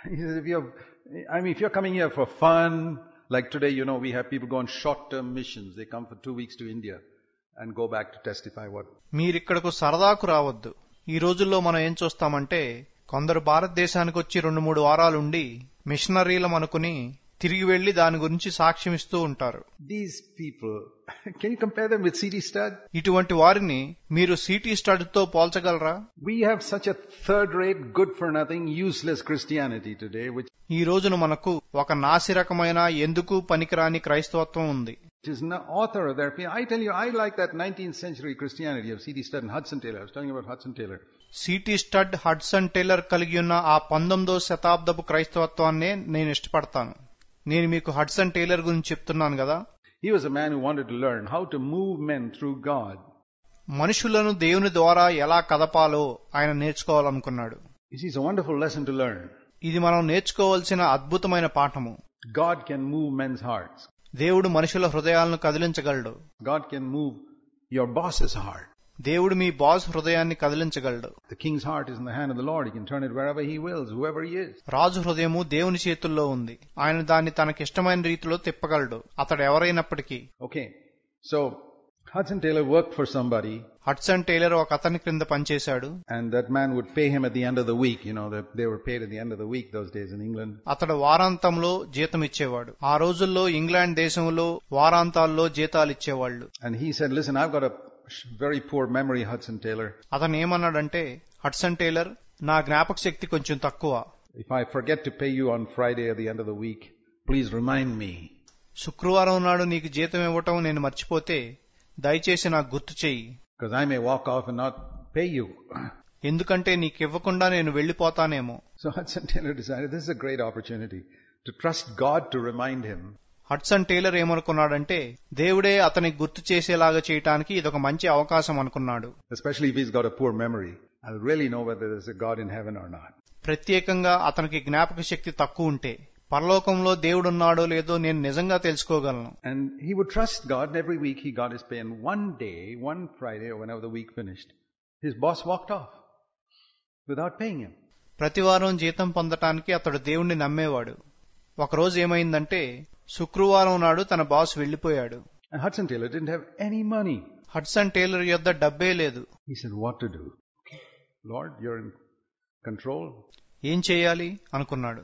He says, if you're coming here for fun, like today, we have people go on short-term missions. They come for 2 weeks to India and go back to testify what. మీరిక్కడకు సరదాకు రావద్దు. ఈ రోజుల్లో మనం ఏం చూస్తామంటే కొందరు భారతదేశానికి వచ్చి 2-3 వారాలుండి మిషనరీలం అనుకుని తిరిగి వెళ్లి దాని గురించి సాక్ష్యం ఇస్తూ ఉంటారు. These people, can you compare them with C.T. Studd? ఇటువంటి వారిని మీరు C.T. స్టడ్ తో పోల్చగలరా? We have such a third-rate, good-for-nothing, useless Christianity today, which ఈ రోజున మనకు ఒక నాసిరకమైన ఎందుకు పనికిరాని క్రైస్తవత్వం ఉంది. It is the author of their. I tell you, I like that 19th century Christianity of C.T. Studd and Hudson Taylor. I was telling you about Hudson Taylor. C.T. Stud, Hudson Taylor కలిగి ఉన్న ఆ 19వ శతాబ్దపు క్రైస్తవత్వాన్నే నేను ఇష్టపడతాను. నేను మీకు Hudson Taylor గురించి చెప్తున్నాను కదా. He was a man who wanted to learn how to move men through God. మనుషులను దేవుని ద్వారా ఎలా కదపాలో ఆయన నేర్చుకోవాలనుకున్నాడు. This is a wonderful lesson to learn. ఇది మనం నేర్చుకోవాల్సిన అద్భుతమైన పాఠము. God can move men's hearts. దేవుడు మనుషుల హృదయాలను కదిలించగలడు. God can move your boss's heart. దేవుడు మీ బాస్ హృదయాన్ని కదిలించగలడు. The king's heart is in the hand of the Lord. He can turn it wherever he wills, whoever he is. రాజు హృదయము దేవుని చేతుల్లో ఉంది. ఆయన దాన్ని తనకిష్టమైన రీతిలో తిప్పగలడు, అతడు ఎవరైనప్పటికీ. Okay, so Hudson Taylor worked for somebody. Hudson Taylor ఒక అతని క్రింద పనిచేశాడు. And that man would pay him at the end of the week. They were paid at the end of the week those days in England. అతడు వారాంతంలో జీతం ఇచ్చేవాడు. ఆ రోజుల్లో ఇంగ్లాండ్ దేశంలో వారాంతాల్లో జీతాలు ఇచ్చేవాళ్లు. And he said, listen, I've got a very poor memory, Hudson Taylor. అతను ఏమన్నాడంటే, హడ్సన్ టేలర్, నా జ్ఞాపక శక్తి కొంచెం తక్కువ. If I forget to pay you on Friday at the end of the week, please remind me. శుక్రవారం నాడు నీకు జీతం ఇవ్వటం నేను మర్చిపోతే దయచేసి నాకు గుర్తు చెయ్యి. Because I may walk off and not pay you. ఎందుకంటే నీకివ్వకుండా నేను వెళ్లిపోతానేమో. So Hudson Taylor decided this is a great opportunity to trust God to remind him. Hudson Taylor ఏమనుకున్నాడంటే దేవుడే అతనికి గుర్తు చేసేలాగా చేయటానికి ఇదొక మంచి అవకాశం అనుకున్నాడు. Especially if he's got a poor memory. I'll really know whether there's a God in heaven or not. ప్రత్యేకంగా అతనికి జ్ఞాపక శక్తి తక్కువ ఉంటే పరలోకంలో దేవుడున్నాడో లేదో నేను నిజంగా తెలుసుకోగలను. And he would trust God, and every week he got his pay. And one day, one Friday or whenever the week finished, his boss walked off without paying him. ప్రతివారం జీతం పొందటానికి అతడు దేవుణ్ణి నమ్మేవాడు. ఒకరోజు ఏమైందంటే శుక్రవారం నాడు తన బాస్ వెళ్లిపోయాడు. And Hudson Taylor didn't have any money. Hudson Taylor యొద్ద డబ్బే లేదు. He said, what to do? Lord, you're in control. ఏం చేయాలి అనుకున్నాడు.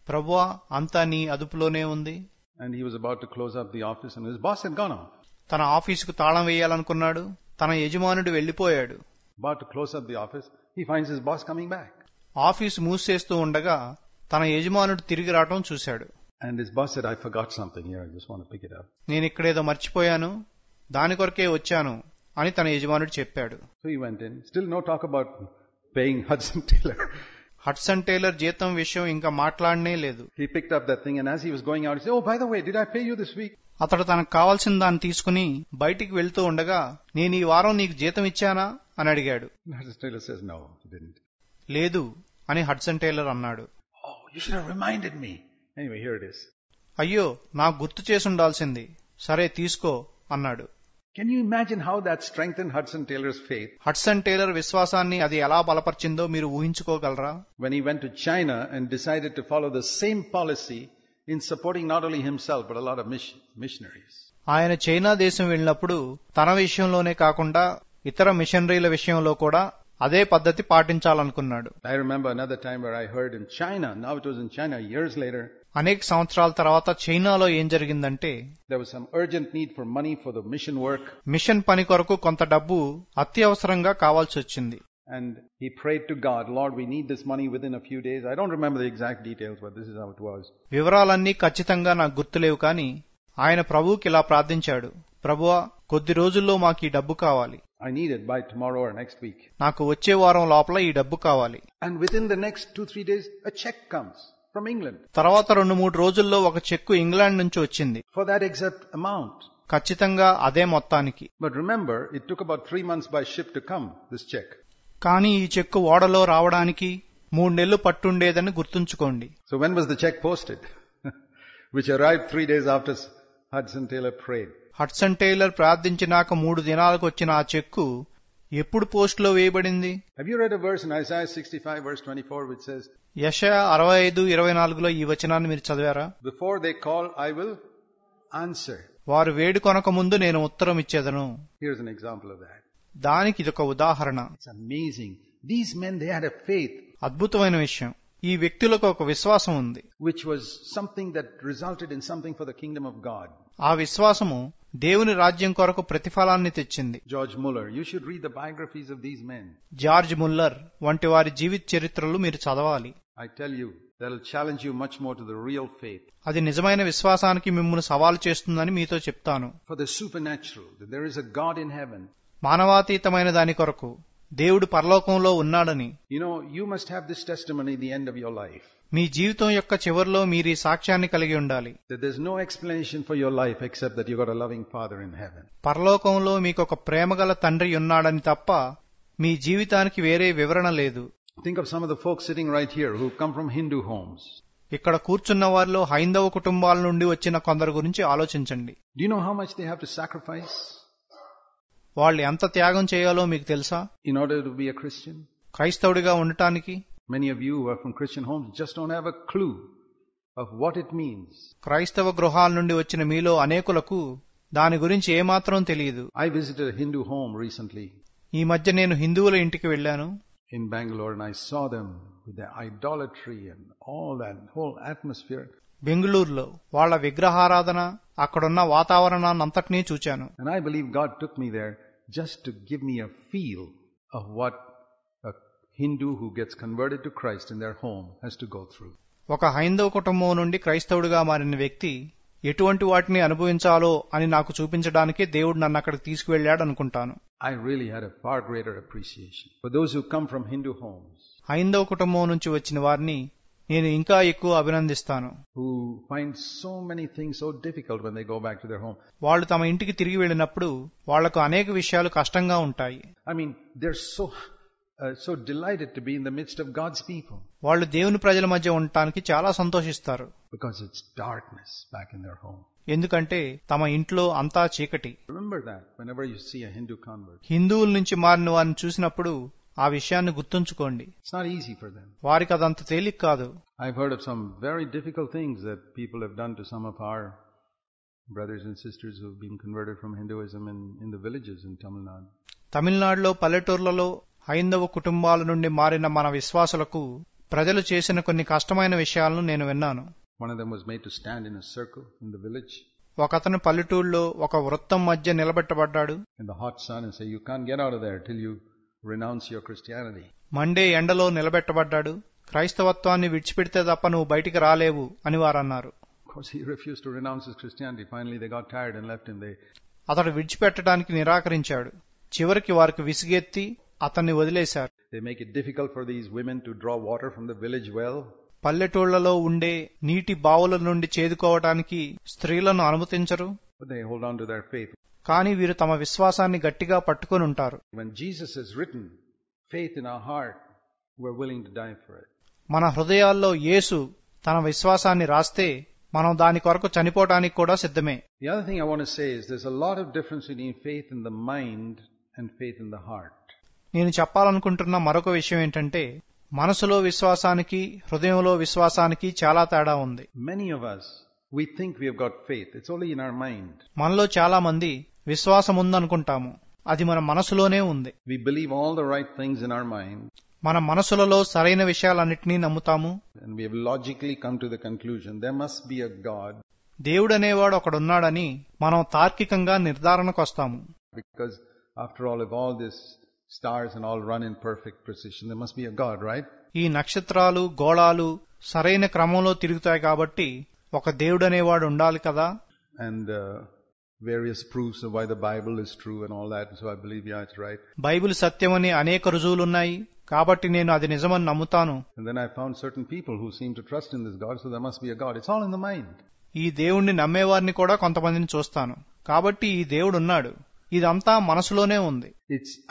ప్రభువా, అంతా నీ అదుపులోనే ఉంది. And he was about to close up the office and his boss had gone off. తన ఆఫీసుకు తాళం వేయాలనుకున్నాడు. తన యజమానుడు వెళ్లిపోయాడు. About to close up the office, he finds his boss coming back. Office మూసేస్తూ ఉండగా తన యజమానుడు తిరిగి రావటం చూశాడు. And his boss said, I forgot something here, I just want to pick it up. నేను ఇక్కడేదో మర్చిపోయాను, దాని కొరకే వచ్చాను అని తన యజమానుడు చెప్పాడు. So he went in. Still no talk about paying Hudson Taylor. Hudson Taylor జీతం విషయం ఇంకా మాట్లాడనే లేదు. He picked up that thing and as he was going out, he said, oh, by the way, did I pay you this week? అతడు తనకు కావాల్సిన దాన్ని తీసుకుని బయటికి వెళ్తూ ఉండగా, నేను ఈ వారం నీకు జీతం ఇచ్చానా అని అడిగాడు. Hudson Taylor says, no, he didn't. లేదు అని హడ్సన్ టేలర్ అన్నాడు. Oh, you should have reminded me. Anyway, here it is. అయ్యో, నాకు గుర్తు చేసి ఉండాల్సింది. సరే తీసుకో అన్నాడు. Can you imagine how that strengthened Hudson Taylor's faith? Hudson Taylor విశ్వాసాన్ని అది ఎలా బలపరిచిందో మీరు ఊహించుకోగలరా? When he went to China and decided to follow the same policy in supporting not only himself but a lot of missionaries. ఆయన China దేశం వెళ్ళినప్పుడు తన విషయంలోనే కాకుండా ఇతర మిషనరీల విషయంలో కూడా అదే పద్ధతి పాటించాలనుకున్నాడు. I remember another time where I heard in China, now it was in China years later. అనేక సంవత్సరాల తర్వాత చైనాలో ఏం జరిగిందంటే there was some urgent need for money for the mission work. మిషన్ పని కొరకు కొంత డబ్బు అత్యవసరంగా కావాల్సి వచ్చింది. And he prayed to God, Lord, we need this money within a few days. I don't remember the exact details, but this is how it was. వివరాలన్నీ ఖచ్చితంగా నాకు గుర్తులేవు, కానీ ఆయన ప్రభువుకి ఇలా ప్రార్థించాడు, ప్రభువా, కొద్ది రోజుల్లో మాకు ఈ డబ్బు కావాలి. I need it by tomorrow or next week. నాకు వచ్చే వారం లోపల ఈ డబ్బు కావాలి. And within the next 2-3 days, a check comes from England. తర్వాత 2-3 రోజుల్లో ఒక చెక్కు ఇంగ్లాండ్ నుంచి వచ్చింది. For that exact amount. ఖచ్చితంగా అదే మొత్తానికి. But remember, it took about 3 months by ship to come, this check. కానీ ఈ చెక్కు ఓడలో రావడానికి 3 నెలలు పట్టుండేదని గుర్తుంచుకోండి. So when was the check posted? Which arrived 3 days after Hudson Taylor prayed. Hudson Taylor ప్రార్థించినాక 3 దినాలకు వచ్చిన ఆ చెక్కు ఎప్పుడు పోస్టులో వేయబడింది? Have you read a verse in Isaiah 65 verse 24 which says, యెషయా 65:24లో ఈ వచనాన్ని మీరు చదివారా? before they call, I will answer. వారు వేడుకొనక ముందు నేను ఉత్తరం ఇచ్చేదను. Here's an example of that. దానికి ఇదొక ఉదాహరణ. It's amazing. These men, they had a faith అద్భుతమైన విషయం. ఈ వ్యక్తులకు ఒక విశ్వాసం ఉంది, which was something that resulted in something for the kingdom of God. ఆ విశ్వాసము దేవుని రాజ్యం కొరకు ప్రతిఫలాన్ని తెచ్చింది. George Muller, you should read the biographies of these men. George Muller వంటి వారి జీవిత చరిత్రలు మీరు చదవాలి. I tell you, that'll challenge you much more to the real faith. అది నిజమైన విశ్వాసానికి మిమ్మల్ని సవాలు చేస్తుందని మీతో చెప్తాను. For the supernatural, that there is a God in heaven. మానవాతీతమైన దాని కొరకు దేవుడు పరలోకంలో ఉన్నాడని. You know, you must have this testimony at the end of your life. మీ జీవితం యొక్క చివరిలో మీరు ఈ సాక్ష్యాన్ని కలిగి ఉండాలి. That there's no explanation for your life except that you got a loving Father in heaven. పరలోకంలో మీకు ఒక ప్రేమగల తండ్రి ఉన్నాడని తప్ప మీ జీవితానికి వేరే వివరణ లేదు. Think of some of the folks sitting right here who come from Hindu homes. ఇక్కడ కూర్చున్న వారిలో హైందవ కుటుంబాల నుండి వచ్చిన కొందరు గురించి ఆలోచించండి. Do you know how much they have to sacrifice వాళ్ళు ఎంత త్యాగం చేయాలో మీకు తెలుసా? in order to be a Christian? క్రైస్తవుడిగా ఉండటానికి. Many of you who are from Christian homes just don't have a clue of what it means. క్రైస్తవ గృహాల నుండి వచ్చిన మీలో అనేకులకు దాని గురించి ఏమాత్రం తెలియదు. I visited a Hindu home recently ఈ మధ్య నేను హిందువుల ఇంటికి వెళ్ళాను in Bangalore and I saw them with their idolatry and all that whole atmosphere. బెంగుళూరులో వాళ్ల విగ్రహారాధన, అక్కడున్న వాతావరణాన్నంతటినీ చూచాను. And I believe God took me there just to give me a feel of what a Hindu who gets converted to Christ in their home has to go through. ఒక హైందవ కుటుంబం నుండి క్రైస్తవుడిగా మారిన వ్యక్తి ఎటువంటి వాటిని అనుభవించాలో అని నాకు చూపించడానికే దేవుడు నన్ను అక్కడికి తీసుకువెళ్లాడు అనుకుంటాను. I really had a far greater appreciation for those who come from Hindu homes. హైందవ కుటుంబం నుంచి వచ్చిన వారిని నేను ఇంకా ఎక్కువ అభినందిస్తాను. Who find so many things so difficult when they go back to their home. వాళ్ళు తమ ఇంటికి తిరిగి వెళ్ళినప్పుడు వాళ్లకు అనేక విషయాలు కష్టంగా ఉంటాయి. I mean, they're so delighted to be in the midst of God's people. వాళ్ళు దేవుని ప్రజల మధ్య ఉండటానికి చాలా సంతోషిస్తారు. Because it's darkness back in their home. ఎందుకంటే తమ ఇంట్లో అంతా చీకటి. Remember that whenever you see a Hindu convert. హిందువుల నుంచి మారిన వారిని చూసినప్పుడు ఆ విషయాన్ని గుర్తుంచుకోండి. It's not easy for them. వారికి అదంత తేలిక కాదు. I've heard of some very difficult things that people have done to some of our brothers and sisters who've been converted from Hinduism in the villages in Tamil Nadu. తమిళనాడులో పల్లెటూర్లలో హైందవ కుటుంబాల నుండి మారిన మన విశ్వాసులకు ప్రజలు చేసిన కొన్ని కష్టమైన విషయాలను నేను విన్నాను. One of them was made to stand in a circle in the village. ఒకతను పల్లెటూరులో ఒక వృత్తం మధ్య నిలబెట్టబడ్డాడు. In the hot sun and say, you can't get out of there till you renounce your Christianity. Monday ఎండలో నిలబెట్టబడ్డాడు. క్రైస్తవత్వాన్ని విడిచిపెడితే తప్ప నువ్వు బయటికి రాలేవు అని వారన్నారు. Of course, he refused to renounce his Christianity. Finally, they got tired and left him. అతడు విడిచిపెట్టడానికి నిరాకరించాడు. చివరికి వారికి విసిగెత్తి అతన్ని వదిలేశారు. They make it difficult for these women to draw water from the village well. పల్లెటూళ్లలో ఉండే నీటి బావుల నుండి చేదుకోవడానికి స్త్రీలను అనుమతించరు. But they hold on to their faith. కానీ వీరు తమ విశ్వాసాన్ని గట్టిగా పట్టుకొని ఉంటారు. When Jesus has written faith in our heart, we're willing to die for it. మన హృదయాల్లో యేసు తన విశ్వాసాన్ని రాస్తే మనం దాని కొరకు చనిపోవడానికి కూడా సిద్ధమే. The other thing I want to say is there's a lot of difference between faith in the mind and faith in the heart. నేను చెప్పాలనుకుంటున్న మరొక విషయం ఏంటంటే మనసులో విశ్వాసానికి హృదయంలో విశ్వాసానికి చాలా తేడా ఉంది. Many of us, we think we have got faith. It's only in our mind. మనలో చాలా మంది విశ్వాసం ఉందనుకుంటాము, అది మన మనసులోనే ఉంది. We believe all the right things in our mind. మన మనసులలో సరైన విషయాలన్నింటినీ నమ్ముతాము. And we have logically come to the conclusion there must be a God. దేవుడనేవాడు ఒకడున్నాడని మనం తార్కికంగా నిర్ధారణకు వస్తాము. Because after all, if all these stars and all run in perfect precision, there must be a God, right? ఈ నక్షత్రాలు గోళాలు సరైన క్రమంలో తిరుగుతాయి కాబట్టి ఒక దేవుడనేవాడు ఉండాలి కదా. And various proofs of why the Bible is true and all that. So I believe, yeah, it's right. Bible సత్యమని అనేక రుజువులున్నాయి కాబట్టి నేను అది నిజమని నమ్ముతాను. And then I found certain people who seem to trust in this God, so there must be a God. It's all in the mind. ఈ దేవుణ్ణి నమ్మేవారిని కూడా కొంతమందిని చూస్తాను. కాబట్టి ఈ దేవుడు ఉన్నాడు, ఇదంతా మనసులోనే ఉంది.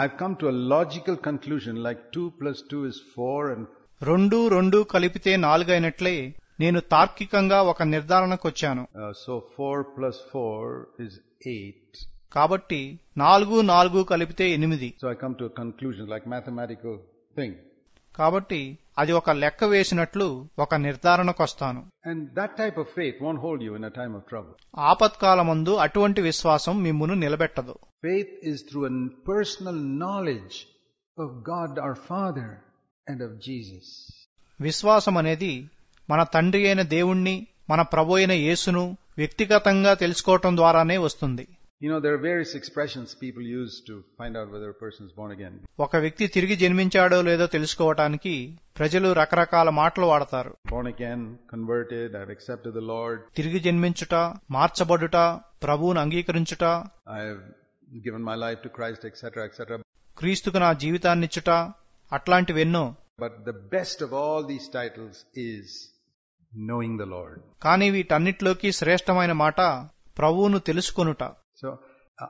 I've come to a logical conclusion like 2 + 2 is 4 and 2 కలిపితే 4 అయినట్లే నేను తార్కికంగా ఒక నిర్ధారణకు వచ్చాను. So 4 + 4 is 8. కాబట్టి 4 కలిపితే 8. So I come to a conclusion, like mathematical thing. కాబట్టి అది ఒక లెక్క వేసినట్లు ఒక నిర్ధారణకొస్తాను. And that type of faith won't hold you in a time of trouble. ఆపత్కాలమందు అటువంటి విశ్వాసం మిమ్మును నిలబెట్టదు. Faith is through a personal knowledge of God our Father and of Jesus. విశ్వాసం అనేది మన తండ్రి అయిన దేవుణ్ణి, మన ప్రభు అయిన యేసును వ్యక్తిగతంగా తెలుసుకోవటం ద్వారానే వస్తుంది. You know, there are various expressions people use to find out whether a person is born again. ఒక వ్యక్తి తిరిగి జన్మించాడో లేదో తెలుసుకోవటానికి ప్రజలు రకరకాల మాటలు వాడతారు. Born again, converted, I've accepted the Lord. తిరిగి జన్మించుట, మార్చబడుట, ప్రభువును అంగీకరించుట, I've given my life to Christ, etc., etc. క్రీస్తుకు నా జీవితాన్నిచ్చుట, అట్లాంటివెన్నో. But the best of all these titles is knowing the Lord. కానీ వీటన్నిటిలోకి శ్రేష్టమైన మాట ప్రభువును తెలుసుకొనుట. So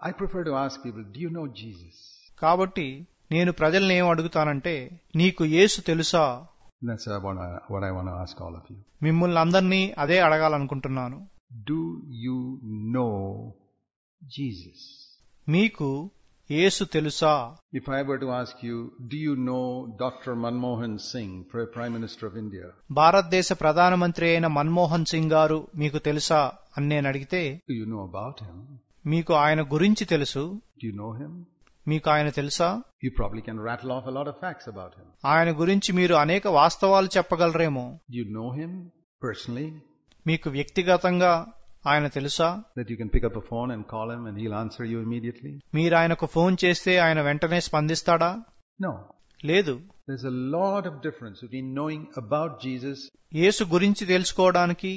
I prefer to ask people, do you know Jesus? కాబట్టి నేను ప్రజల్ని ఏం అడుగుతానంటే, నీకు యేసు తెలుసా? That's what I want to ask all of you. మిమ్మల్ని అందరినీ అదే అడగాలనుకుంటున్నాను. Do you know Jesus? మీకు యేసు తెలుసా? If I were to ask you, do you know Dr. Manmohan Singh, Prime Minister of India? భారతదేశ ప్రధానమంత్రి అయిన మన్మోహన్ సింగ్ గారు మీకు తెలుసా అని నేను అడిగితే, Do you know about him? మీకు ఆయన గురించి తెలుసు. Do you know him? మీకు ఆయన తెలుసా? You probably can rattle off a lot of facts about him. ఆయన గురించి మీరు అనేక వాస్తవాలు చెప్పగలరేమో. Do you know him personally? మీకు వ్యక్తిగతంగా ఆయన తెలుసా? That you can pick up a phone and call him and he'll answer you immediately? మీరు ఆయనకు ఫోన్ చేస్తే ఆయన వెంటనే స్పందిస్తాడా? No. లేదు. There's a lot of difference between knowing about Jesus. యేసు గురించి తెలుసుకోవడానికి,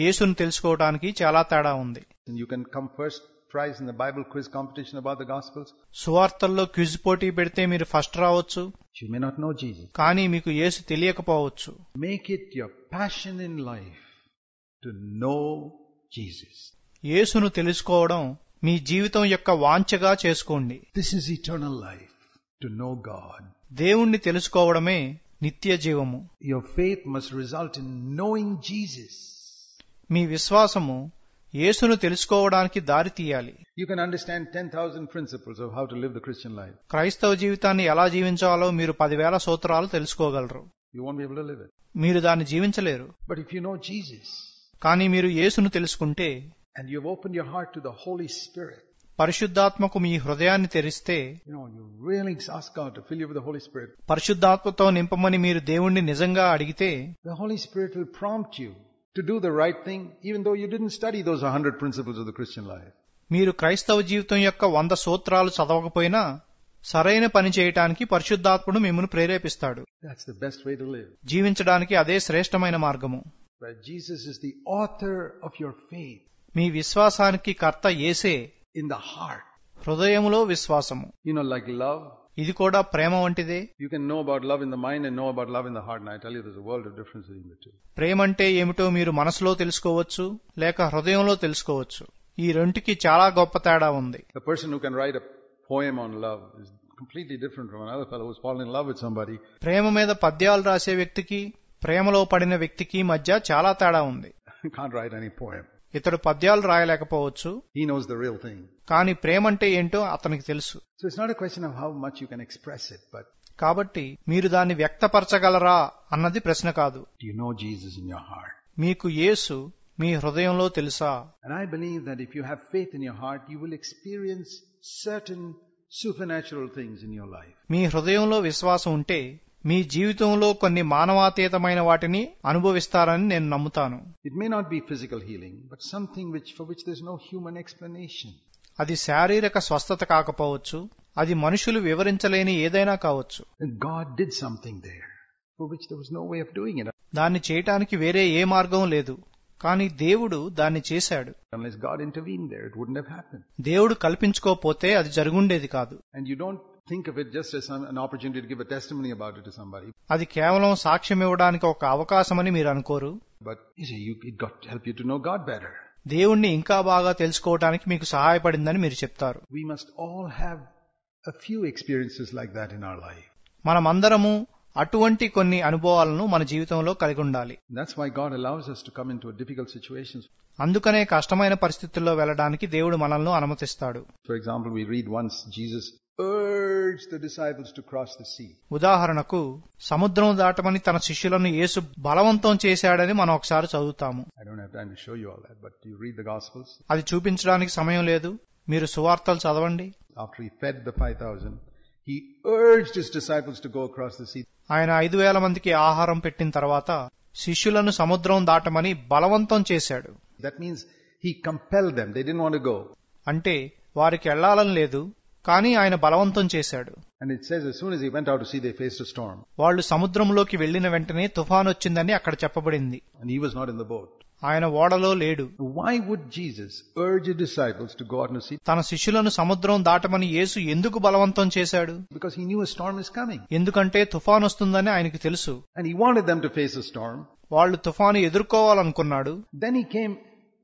యేసును తెలుసుకోవడానికి చాలా తేడా ఉంది. And you can come first prize in the Bible quiz competition about the Gospels. సువార్తల్లో క్విజ్ పోటీ పెడితే మీరు ఫస్ట్ రావచ్చు. You may not know Jesus. కానీ మీకు యేసు తెలియకపోవచ్చు. Make it your passion in life to know Jesus. యేసును తెలుసుకోవడం మీ జీవితం యొక్క వాంఛగా చేసుకోండి. This is eternal life, to know God. దేవుణ్ణి తెలుసుకోవడమే నిత్య జీవము. Your faith must result in knowing Jesus. మీ విశ్వాసము యేసును తెలుసుకోవడానికి దారి తీయాలి. You can understand 10,000 principles of how to live the Christian life. క్రైస్తవ జీవితాన్ని ఎలా జీవించాలో మీరు 10,000 సూత్రాలు తెలుసుకోగలరు. You won't be able to live it. మీరు దాన్ని జీవించలేరు. But if you know Jesus, కానీ మీరు యేసును తెలుసుకుంటే, and you've opened your heart to the Holy Spirit, పరిశుద్ధాత్మకు మీ హృదయాన్ని తెరిస్తే, you really ask God to fill you with the Holy Spirit. పరిశుద్ధాత్మతో నింపమని మీరు దేవుణ్ణి నిజంగా అడిగితే, the Holy Spirit will prompt you to do the right thing, even though you didn't study those 100 principles of the Christian life. మీరు క్రైస్తవ జీవితం యొక్క 100 సూత్రాలు చదవకపోయినా సరైన పని చేయటానికి పరిశుద్ధాత్ముడు మిమ్మల్ని ప్రేరేపిస్తాడు. That's the best way to live. జీవించడానికి అదే శ్రేష్టమైన మార్గము. But Jesus is the author of your faith. మీ విశ్వాసానికి కర్త యేసే. In the heart. హృదయములో విశ్వాసము. Like love. ఇది కూడా ప్రేమ వంటిదే. You can know about love in the mind and know about love in the heart. And I tell you, there's a world of difference between the two. ప్రేమ అంటే ఏమిటో మీరు మనసులో తెలుసుకోవచ్చు, లేక హృదయంలో తెలుసుకోవచ్చు. ఈ రెంటికి చాలా గొప్ప తేడా ఉంది. The person who can write a poem on love is completely different from another fellow who's fallen in love with somebody. ప్రేమ మీద పద్యాలు రాసే వ్యక్తికి, ప్రేమలో పడిన వ్యక్తికి మధ్య చాలా తేడా ఉంది. He can't write any poem. ఇతడు పద్యాలు రాయలేకపోవచ్చు. He knows the real thing. కానీ ప్రేమ అంటే ఏంటో అతనికి తెలుసు. So it's not a question of how much you can express it, but కాబట్టి మీరు దాన్ని వ్యక్తపరచగలరా అన్నది ప్రశ్న కాదు. do you know Jesus in your heart? మీకు యేసు మీ హృదయంలో తెలుసా? And I believe that if you have faith in your heart, you will experience certain supernatural things in your life. మీ హృదయంలో విశ్వాసం ఉంటే మీ జీవితంలో కొన్ని మానవాతీతమైన వాటిని అనుభవిస్తారని నేను నమ్ముతాను. It may not be physical healing, but something for which there's no human explanation. అది శారీరక స్వస్థత కాకపోవచ్చు, అది మనుషులు వివరించలేని ఏదైనా కావచ్చు. And God did something there for which there was no way of doing it. దాన్ని చేయటానికి వేరే ఏ మార్గం లేదు, కానీ దేవుడు దాన్ని చేశాడు. Unless God intervened there, it wouldn't have happened. దేవుడు కల్పించుకోకపోతే అది జరుగుండేది కాదు. And you don't think of it just as an opportunity to give a testimony about it to somebody. అది కేవలం సాక్ష్యం ఇవ్వడానికి ఒక అవకాశమని మీరు అనుకోరు. But it got to help you to know God better. దేవుణ్ణి ఇంకా బాగా తెలుసుకోవడానికి మీకు సహాయపడిందని మీరు చెప్తారు. We must all have a few experiences like that in our life. మనమందరము అటువంటి కొన్ని అనుభవాలను మన జీవితంలో కలిగి ఉండాలి. That's why God allows us to come into a difficult situations. అందుకనే కష్టమైన పరిస్థితుల్లో వెళ్లడానికి దేవుడు మనల్ని అనుమతిస్తాడు. For example, we read once Jesus urged the disciples to cross the sea. ఉదాహరణకు సముద్రం దాటమని తన శిష్యులను యేసు బలవంతం చేశాడని మనం ఒకసారి చదువుతాము. I don't have time to show you all that, but you read the Gospels. అది చూపించడానికి సమయం లేదు, మీరు సువార్తలు చదవండి. After he fed the 5,000, he urged his disciples to go across the sea. ఆయన 5,000 మందికి ఆహారం పెట్టిన తర్వాత శిష్యులను సముద్రం దాటమని బలవంతం చేశాడు. That means he compelled them. They didn't want to go. అంటే వారికి వెళ్లాలని లేదు, కానీ ఆయన బలవంతం చేశాడు. And it says as soon as he went out to sea, they faced a storm. వాళ్ళు సముద్రంలోకి వెళ్లిన వెంటనే తుఫాను వచ్చిందని అక్కడ చెప్పబడింది. And he was not in the boat. ఆయన ఓడలో లేడు. Why would Jesus urge his disciples to go out to sea? తన శిష్యులను సముద్రం దాటమని యేసు ఎందుకు బలవంతం చేశాడు? Because he knew a storm is coming. ఎందుకంటే తుఫాను వస్తుందని ఆయనకు తెలుసు. And he wanted them to face a storm. వాళ్ళు తుఫాను ఎదుర్కోవాలనుకున్నాడు. Then he came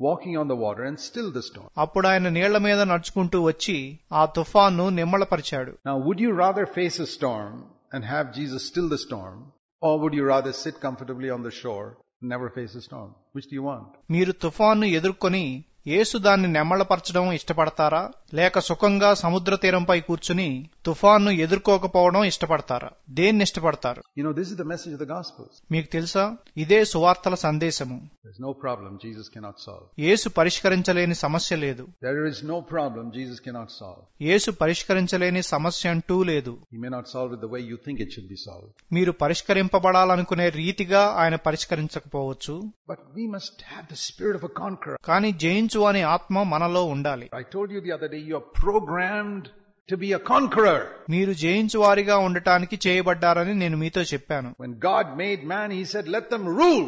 walking on the water and stilled the storm. అప్పుడు ఆయన నీళ్ల మీద నడుచుకుంటూ వచ్చి ఆ తుఫాన్ను నిమ్మళపరిచాడు. Now, would you rather face a storm and have Jesus still the storm, or would you rather sit comfortably on the shore and never face a storm? Which do you want? మీరు తుఫాన్ను ఎదుర్కొని యేసు దాన్ని నెమ్మళపరచడం ఇష్టపడతారా, లేక సుఖంగా సముద్ర తీరంపై కూర్చుని తుఫాన్ను ఎదుర్కోకపోవడం ఇష్టపడతారా? దేన్ని ఇష్టపడతారు? You know, this is the message of the Gospels. మీకు తెలుసా, ఇదే సువార్తల సందేశము. There's no problem Jesus cannot solve. యేసు పరిష్కరించలేని సమస్య లేదు. There is no problem Jesus cannot solve. యేసు పరిష్కరించలేని సమస్య అంటూ లేదు. He may not solve it the way you think it should be solved. మీరు పరిష్కరింపబడాలనుకునే రీతిగా ఆయన పరిష్కరించకపోవచ్చు. But we must have the spirit of a conqueror. కానీ జయించు అనే ఆత్మ మనలో ఉండాలి. I told you the other day, you are programmed to be a conqueror. మీరు జయించువారిగా ఉండటానికి చేయబడ్డారని నేను మీతో చెప్పాను. When God made man, he said, let them rule.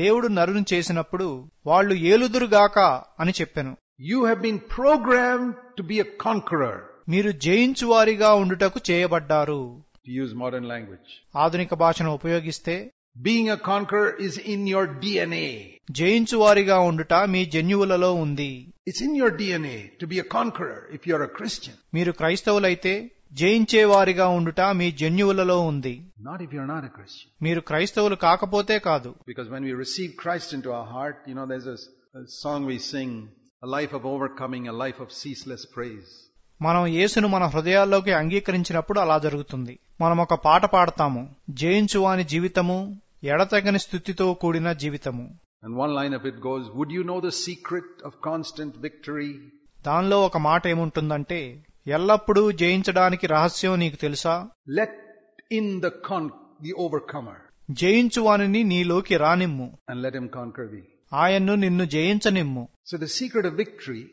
దేవుడు నరుని చేసినప్పుడు వాళ్ళు ఏలుదురుగాక అని చెప్పాను. You have been programmed to be a conqueror. మీరు జయించువారిగా ఉండుటకు చేయబడ్డారు. To use modern language. ఆధునిక భాషను ఉపయోగిస్తే Being a conqueror is in your DNA. జయించువారిగా ఉండుట మీ జన్యువులలో ఉంది. It's in your DNA to be a conqueror if you're a Christian. మీరు క్రైస్తవులైతే జయించేవారిగా ఉండుట మీ జన్యువులలో ఉంది. Not if you're not a Christian. మీరు క్రైస్తవులు కాకపోతే కాదు. Because when we receive Christ into our heart, you know, there's a song we sing, a life of overcoming, a life of ceaseless praise. మనం యేసును మన హృదయాల్లోకి అంగీకరించినప్పుడు అలా జరుగుతుంది. మనం ఒక పాట పాడతాము, జయించువాని జీవితము, ఎడతెగని స్థుతితో కూడిన జీవితము. And one line of it goes, would you know the secret of constant victory? దానిలో ఒక మాట ఏముంటుందంటే, ఎల్లప్పుడూ జయించడానికి రహస్యం నీకు తెలుసా? Let in the overcomer. జయించువానిని నీలోకి రానిమ్ము, and let him conquer thee. ఆయన్ను నిన్ను జయించనిమ్ము. So the secret of victory,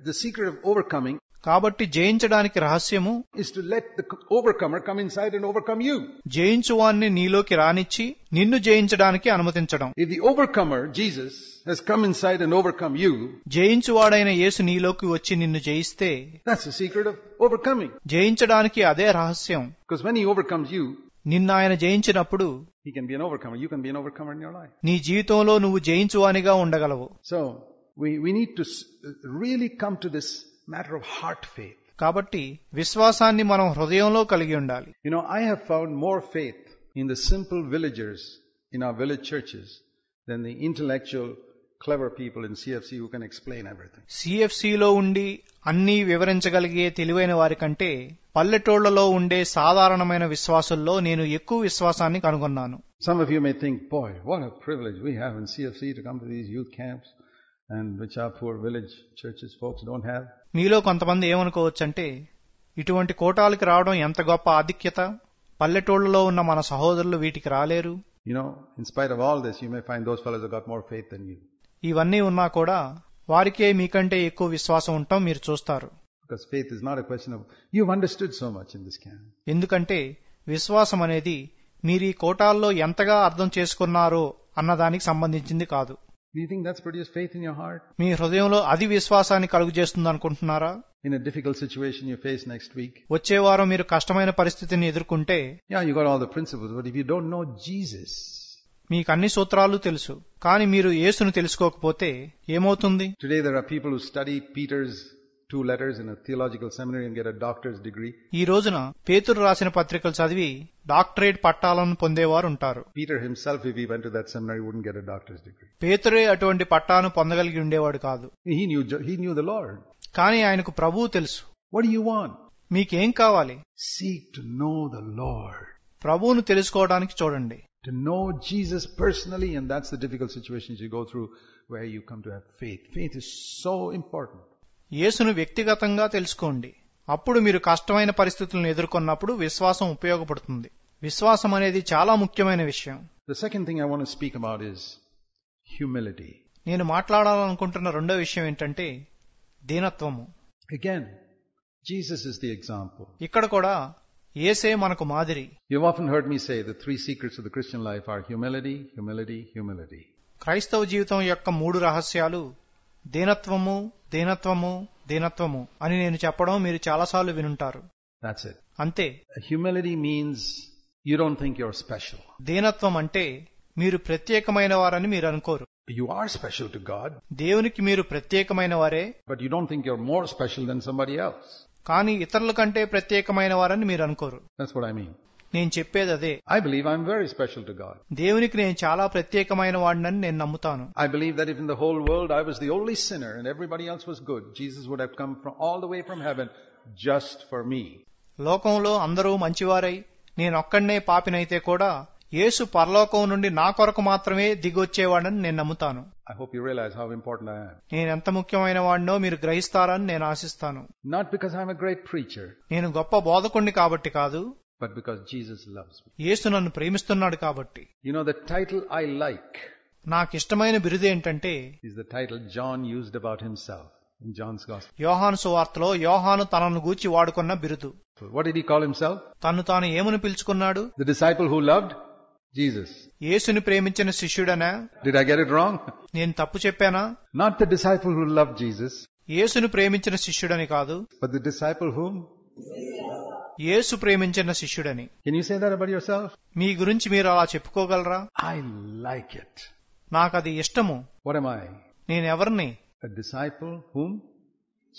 the secret of overcoming, కాబట్టి జయించడానికి రహస్యము is to let the overcomer come inside and overcome you. జయించువాన్ని నీలోకి రానిచ్చి నిన్ను జయించడానికి అనుమతించడం. If the overcomer, Jesus, has come inside and overcome you, జయించువాడైన యేసు నీలోకి వచ్చి నిన్ను జయిస్తే, that's the secret of overcoming. జయించడానికి అదే రహస్యం. Because when he overcomes you, నిన్ను ఆయన జయించినప్పుడు he can be an overcomer. You can be an overcomer in your life. నీ జీవితంలో నువ్వు జయించువానిగా ఉండగలవు. So we need to really come to this matter of heart faith. కాబట్టి విశ్వాసాన్ని మనం హృదయంలో కలిగి ఉండాలి. You know, I have found more faith in the simple villagers in our village churches than the intellectual, clever people in CFC who can explain everything. CFCలో ఉండి అన్నీ వివరించగలిగే తెలివైన వారి కంటే పల్లెటూళ్లలో ఉండే సాధారణమైన విశ్వాసుల్లో నేను ఎక్కువ విశ్వాసాన్ని కనుగొన్నాను. Some of you may think, boy, what a privilege we have in CFC to come to these youth camps, and which our poor village churches folks don't have. మీలో కొంతమంది ఏమనుకోవచ్చంటే, ఇటువంటి కోటాలకి రావడం ఎంత గొప్ప ఆధిక్యత, పల్లెటూళ్లలో ఉన్న మన సహోదరులు వీటికి రాలేరు. You know, in spite of all this, you may find those fellows have got more faith than you. ఇవన్నీ ఉన్నా కూడా వారికే మీకంటే ఎక్కువ విశ్వాసం ఉండటం మీరు చూస్తారు. Because faith is not a question of, you've understood so much in this camp. ఎందుకంటే విశ్వాసం అనేది మీరు ఈ కోటాల్లో ఎంతగా అర్థం చేసుకున్నారో అన్నదానికి సంబంధించింది కాదు. Do you think that's produced faith in your heart? మీ హృదయంలో అది విశ్వాసాన్ని కలుగజేస్తుంది అనుకుంటున్నారా? In a difficult situation you face next week, వచ్చే వారం మీరు కష్టమైన పరిస్థితిని ఎదుర్కొంటే, yeah, you got all the principles, but if you don't know Jesus, మీకు అన్ని సూత్రాలు తెలుసు, కానీ మీరు యేసును తెలుసుకోకపోతే ఏమవుతుంది? Today there are people who study Peter's 2 letters in a theological seminary and get a doctor's degree. ఈ రోజున పేతురు రాసిన పత్రికలు చదివి డాక్టరేట్ పట్టాలను పొందేవారు ఉంటారు. Peter himself, if he went to that seminary, wouldn't get a doctor's degree. పేతురే అటువంటి పట్టాను పొందగలిగి ఉండేవాడు కాదు. He knew the Lord. కానీ ఆయనకు ప్రభువు తెలుసు. What do you want? మీకేం కావాలి? Seek to know the Lord. ప్రభువును తెలుసుకోవడానికి చూడండి. To know Jesus personally, and that's the difficult situations you go through where you come to have faith. Faith is so important. యేసును వ్యక్తిగతంగా తెలుసుకోండి. అప్పుడు మీరు కష్టమైన పరిస్థితులను ఎదుర్కొన్నప్పుడు విశ్వాసం ఉపయోగపడుతుంది. విశ్వాసం అనేది చాలా ముఖ్యమైన విషయం. The second thing I want to speak about is humility. నేను మాట్లాడాలనుకుంటున్న రెండో విషయం ఏంటంటే దీనత్వము. Again, Jesus is the example. ఇక్కడ కూడా యేసే మనకు మాదిరి. You've often heard me say the 3 secrets of the Christian life are humility, humility, humility. క్రైస్తవ జీవితం యొక్క 3 రహస్యాలు దీనత్వము, దీనత్వము, దీనత్వము అని నేను చెప్పడం మీరు చాలాసార్లు వినుంటారు. That's it. అంతే. Humility means you don't think you're special. దీనత్వం అంటే మీరు ప్రత్యేకమైన వారని మీరు అనుకోరు. You are special to God. దేవునికి మీరు ప్రత్యేకమైన వారే. But you don't think you're more special than somebody else. కానీ ఇతరుల కంటే ప్రత్యేకమైన వారని మీరు అనుకోరు. That's what I mean. నేను చెప్పేది అదే. I believe I'm very special to God. దేవునికి నేను చాలా ప్రత్యేకమైన వాడినని నేను నమ్ముతాను. I believe that if in the whole world I was the only sinner and everybody else was good, Jesus would have come from all the way from heaven just for me. లోకంలో అందరూ మంచివారై నేనొక్కడే పాపినైతే కూడా యేసు పరలోకం నుండి నా కొరకు మాత్రమే దిగొచ్చేవాడని నేను నమ్ముతాను. I hope you realize how important I am. నేనెంత ముఖ్యమైన వాడినో మీరు గ్రహిస్తారని నేను ఆశిస్తాను. Not because I'm a great preacher, నేను గొప్ప బోధకుణ్ణి కాబట్టి కాదు, but because Jesus loves me. యేసు నన్ను ప్రేమిస్తున్నాడు కాబట్టి. You know, the title I like నాకిష్టమైన బిరుదు ఏంటంటే is the title John used about himself in John's Gospel. యోహాను సువార్తలో యోహాను తనను గూర్చి వాడుకున్న బిరుదు. What did he call himself? తను తాను ఏమని పిలుచుకున్నాడు? The disciple who loved Jesus. యేసుని ప్రేమించిన శిష్యుడనా? Did I get it wrong? నేను తప్పు చెప్పానా? Not the disciple who loved Jesus, యేసుని ప్రేమించిన శిష్యుడని కాదు, but the disciple whom? యేసు ప్రేమించిన శిష్యుడని. Can you say that about yourself? మీ గురించి మీరు అలా చెప్పుకోగలరా? I like it. నాకది ఇష్టము. What am I? నేనెవరిని? A disciple whom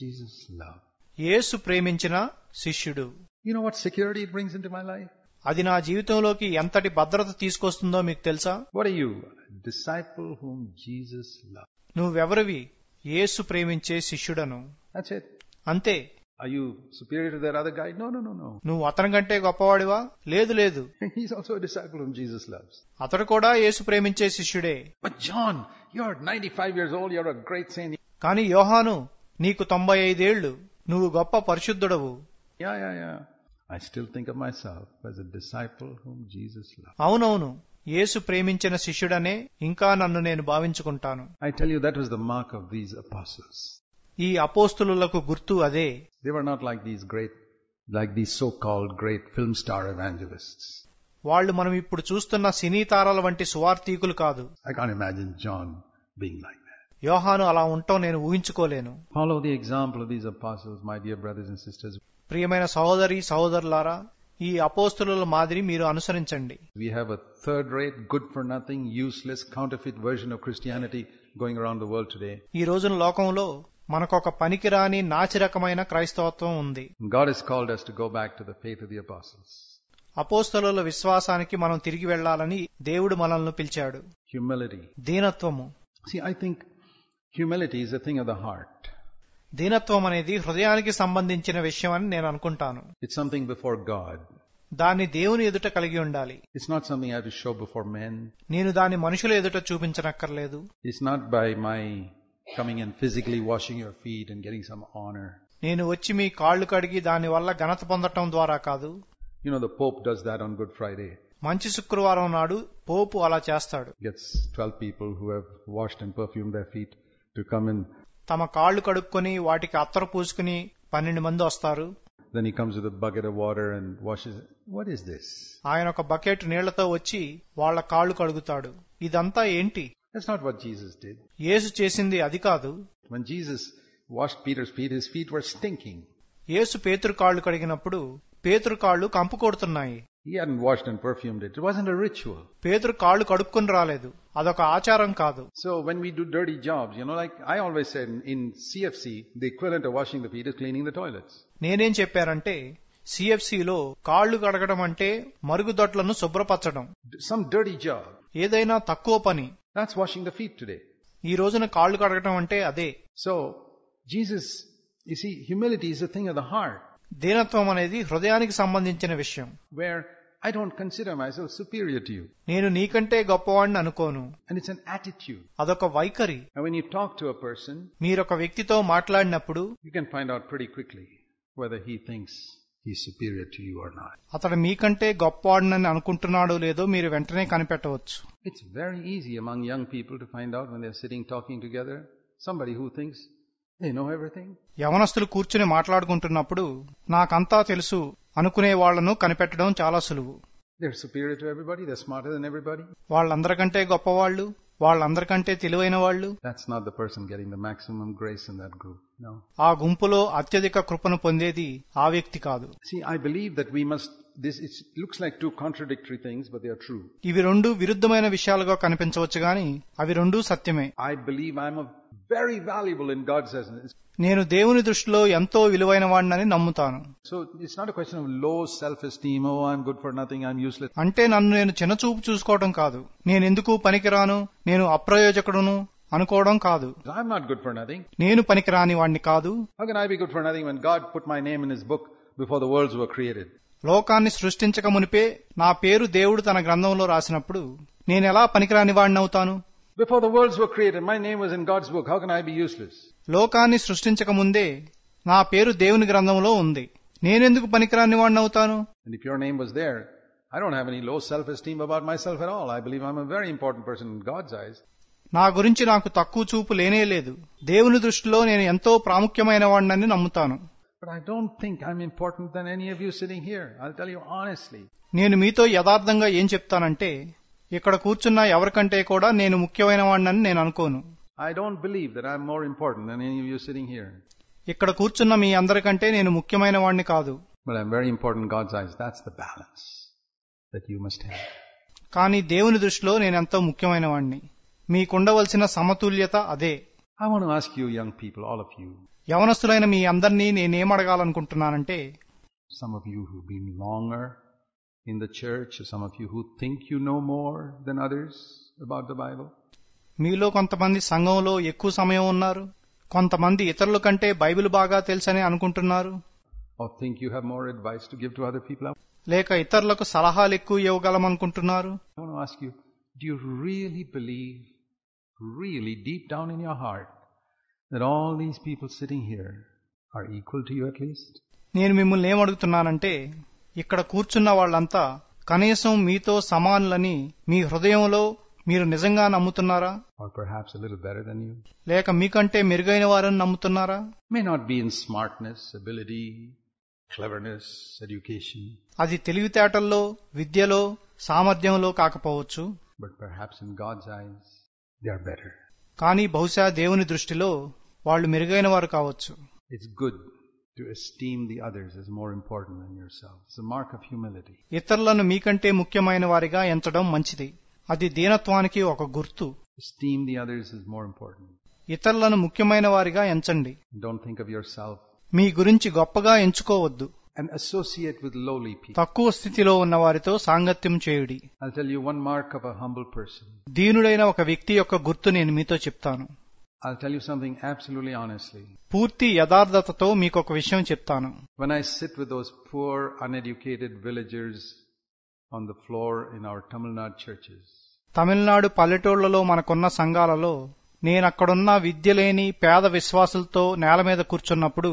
Jesus loved. యేసు ప్రేమించిన శిష్యుడు. You know what security it brings into my life? అది నా జీవితంలోకి ఎంతటి భద్రత తీసుకొస్తుందో మీకు తెలుసా? What are you? A disciple whom Jesus loved. నువ్వెవరివి? యేసు ప్రేమించే శిష్యుడను. That's it. అంతే. Are you superior to that other guy? No. నువ్వు అతని కంటే గొప్పవాడివా? లేదు లేదు. He's also a disciple whom Jesus loves. అతడు కూడా యేసు ప్రేమించే శిష్యుడే. But John, you're 95 years old, you're a great saint. కాని యోహాను, నీకు 95 ఏళ్లు, నువ్వు గొప్ప పరిశుద్ధుడవు. Yeah. I still think of myself as a disciple whom Jesus loved. అవునవును, యేసు ప్రేమించిన శిష్యుడనే ఇంకా నన్ను నేను భావించుకుంటాను. I tell you, that was the mark of these apostles. ఈ అపోస్తలులకు గుర్తు అదే. They were not like these so-called great film star evangelists. వాళ్ళు మనం ఇప్పుడు చూస్తున్న సినీ తారల వంటి సువార్తీకులు కాదు. I can't imagine John being like that. యోహాను అలా ఉండటం నేను ఊహించుకోలేను. Follow the example of these apostles, my dear brothers and sisters. ప్రియమైన సహోదరి సహోదరులారా, ఈ అపోస్తలుల మాదిరి మీరు అనుసరించండి. We have a third-rate, good-for-nothing, useless, counterfeit version of Christianity going around the world today. ఈ రోజున లోకంలో మనకొక పనికిరాని నాచి రకమైన క్రైస్తవత్వం ఉంది. God has called us to go back to the faith of the apostles. అపోస్తలుల విశ్వాసానికి మనం తిరిగి వెళ్లాలని దేవుడు మనల్ని పిలిచాడు. Humility. దీనత్వము. See, I think humility is a thing of the heart. దీనత్వం అనేది హృదయానికి సంబంధించిన విషయం అని నేను అనుకుంటాను. It's something before God. దాన్ని దేవుని ఎదుట కలిగి ఉండాలి. It's not something I have to show before men. నేను దాన్ని మనుషుల ఎదుట చూపించనక్కర్లేదు. It's not by my coming and physically washing your feet and getting some honor. నేను వచ్చి మీ కాళ్లు కడిగి దాని వల్ల ఘనత పొందటం ద్వారా కాదు. You know, the Pope does that on Good Friday. మంచి శుక్రవారం నాడు పోపు అలా చేస్తాడు. Gets 12 people who have washed and perfumed their feet to come in. తమ కాళ్లు కడుక్కొని వాటికి అత్తరు పూసుకుని 12 మంది వస్తారు. Then he comes with a bucket of water and washes it. What is this? ఆయన ఒక బకెట్ నీళ్లతో వచ్చి వాళ్ళ కాళ్లు కడుగుతాడు. ఇదంతా ఏంటి? That's not what Jesus did. యేసు చేసింది అది కాదు. When Jesus washed Peter's feet, his feet were stinking. యేసు పేతురు కాళ్లు కడిగినప్పుడు పేతురు కాళ్లు కంపు కొడుతున్నాయి. He hadn't washed and perfumed it. It wasn't a ritual. పేతురు కాళ్ళు కడుక్కొని రాలేదు, అదొక ఆచారం కాదు. So when we do dirty jobs, like I always said in CFC, the equivalent of washing the feet is cleaning the toilets. నేనేం చెప్పారంటే సిఎఫ్సిలో కాళ్ళు కడగడం అంటే మరుగుదొడ్లను శుభ్రపరచడం. Some dirty job. ఏదైనా తక్కువ పని. That's washing the feet today. ఈ రోజున కాళ్ళు కడగడం అంటే అదే. So Jesus, you see, humility is a thing of the heart. దీనత్వం అనేది హృదయానికి సంబంధించిన విషయం. Where I don't consider myself superior to you. నేను నీకంటే గొప్పవాడిని అనుకోను. And it's an attitude. అదొక వైఖరి. And when you talk to a person, మీరొక వ్యక్తితో మాట్లాడినప్పుడు you can find out pretty quickly whether he thinks he's superior to you or not. అతడు మీకంటే గొప్పవాడినని అనుకుంటున్నాడో లేదో మీరు వెంటనే కనిపెట్టవచ్చు. It's very easy among young people to find out when they're sitting talking together, somebody who thinks they know everything. యవనస్తులు కూర్చుని మాట్లాడుకుంటున్నప్పుడు నాకంతా తెలుసు అనుకునే వాళ్లను కనిపెట్టడం చాలా సులువు. They're superior to everybody, they're smarter than everybody. వాళ్ళందరికంటే గొప్పవాళ్లు, వాళ్ళందరికంటే తెలివైన వాళ్ళు. That's not the person getting the maximum grace in that group. No. ఆ గుంపులో అత్యధిక కృపను పొందేది ఆ వ్యక్తి కాదు. See, I believe that we must, it looks like two contradictory things, but they are true. ఇవి రెండు విరుద్ధమైన విషయాలుగా కనిపించవచ్చు గాని అవి రెండూ సత్యమే. I believe I'm very valuable in God's eyes. నేను దేవుని దృష్టిలో ఎంతో విలువైన వాడినని నమ్ముతాను. So it's not a question of low self-esteem, oh I'm good for nothing, I'm useless. అంటే నన్ను నేను చిన్నచూపు చూసుకోవడం కాదు, నేనెందుకు పనికిరాను, నేను అప్రయోజకుడును అనుకోవడం కాదు. I'm not good for nothing. నేను పనికిరాని వాడిని కాదు. How can I be good for nothing when God put my name in his book before the worlds were created? లోకాన్ని సృష్టించక మునిపే నా పేరు దేవుడు తన గ్రంథంలో రాసినప్పుడు నేనెలా పనికిరాని వాడిని అవుతాను? Before the worlds were created, my name was in God's book. How can I be useless? లోకాన్ని సృష్టించక ముందే నా పేరు దేవుని గ్రంథంలో ఉంది, నేనెందుకు పనికిరాని వాడిని అవుతాను? And if your name was there, I don't have any low self-esteem about myself at all. I believe I'm a very important person in God's eyes. నా గురించి నాకు తక్కువ చూపు లేనే లేదు. దేవుని దృష్టిలో నేను ఎంతో ప్రాముఖ్యమైన వాడినని నమ్ముతాను. But I don't think I'm important than any of you sitting here. I'll tell you honestly. నేను మీతో యథార్థంగా ఏం చెప్తానంటే ఇక్కడ కూర్చున్న ఎవరికంటే కూడా నేను ముఖ్యమైన వాడినని నేను అనుకోను. I don't believe that I'm more important than any of you sitting here. ఇక్కడ కూర్చున్న మీ అందరికంటే నేను ముఖ్యమైన వాడిని కాదు. But I'm very important in God's eyes. That's the balance that you must have. కానీ దేవుని దృష్టిలో నేను ఎంతో ముఖ్యమైన వాడిని. మీకుండవలసిన సమతుల్యత అదే. I want to ask you young people, all of you. యవనస్తులైన మీ అందరినీ నేనేం అడగాలనుకుంటున్నానంటే, some of you who've been longer in the church, or some of you who think you know more than others about the Bible. మీలో కొంతమంది సంఘంలో ఎక్కువ సమయం ఉన్నారు, కొంతమంది ఇతరుల కంటే బైబిల్ బాగా తెలుసని అనుకుంటున్నారు. Or think you have more advice to give to other people. లేక ఇతరులకు సలహాలు ఎక్కువ ఇవ్వగలమనుకుంటున్నారు. I want to ask you, do you really believe, really deep down in your heart, that all these people sitting here are equal to you at least? నేను మిమ్మల్ని ఏమడుగుతున్నానంటే, ఇక్కడ కూర్చున్న వాళ్ళంతా కనీసం మీతో సమానులని మీ హృదయంలో మీరు నిజంగా నమ్ముతున్నారా? Or perhaps a little better than you? లేక మీకంటే మెరుగైన వారని నమ్ముతున్నారా? May not be in smartness, ability, cleverness, education. అది తెలివితేటల్లో, విద్యలో, సామర్థ్యంలో కాకపోవచ్చు. But perhaps in God's eyes, they are better. కానీ బహుశా దేవుని దృష్టిలో వాళ్ళు మెరుగైన వారు కావచ్చు. It's good to esteem the others as more important than yourself. It's a mark of humility. ఇతరులను మీకంటే ముఖ్యమైన వారిగా ఎంచడం మంచిది. అది దీనత్వానికి ఒక గుర్తు. Esteem the others as more important. ఇతరులను ముఖ్యమైన వారిగా ఎంచండి. Don't think of yourself. మీ గురించి గొప్పగా ఎంచుకోవద్దు. And associate with lowly people. తక్కువ స్థితిలో ఉన్న వారితో సాంగత్యం చేయుడి. I'll tell you one mark of a humble person. దీనుడైన ఒక వ్యక్తి యొక్క గుర్తు నేను మీతో చెప్తాను. I'll tell you something absolutely honestly. పూర్తి యథార్థతతో మీకు ఒక విషయం చెప్తాను. When I sit with those poor, uneducated villagers on the floor in our Tamil Nadu churches. Tamil Nadu పల్లెటూళ్లలో మనకున్న సంఘాలలో నేనక్కడున్న విద్య లేని పేద విశ్వాసులతో నేల మీద కూర్చున్నప్పుడు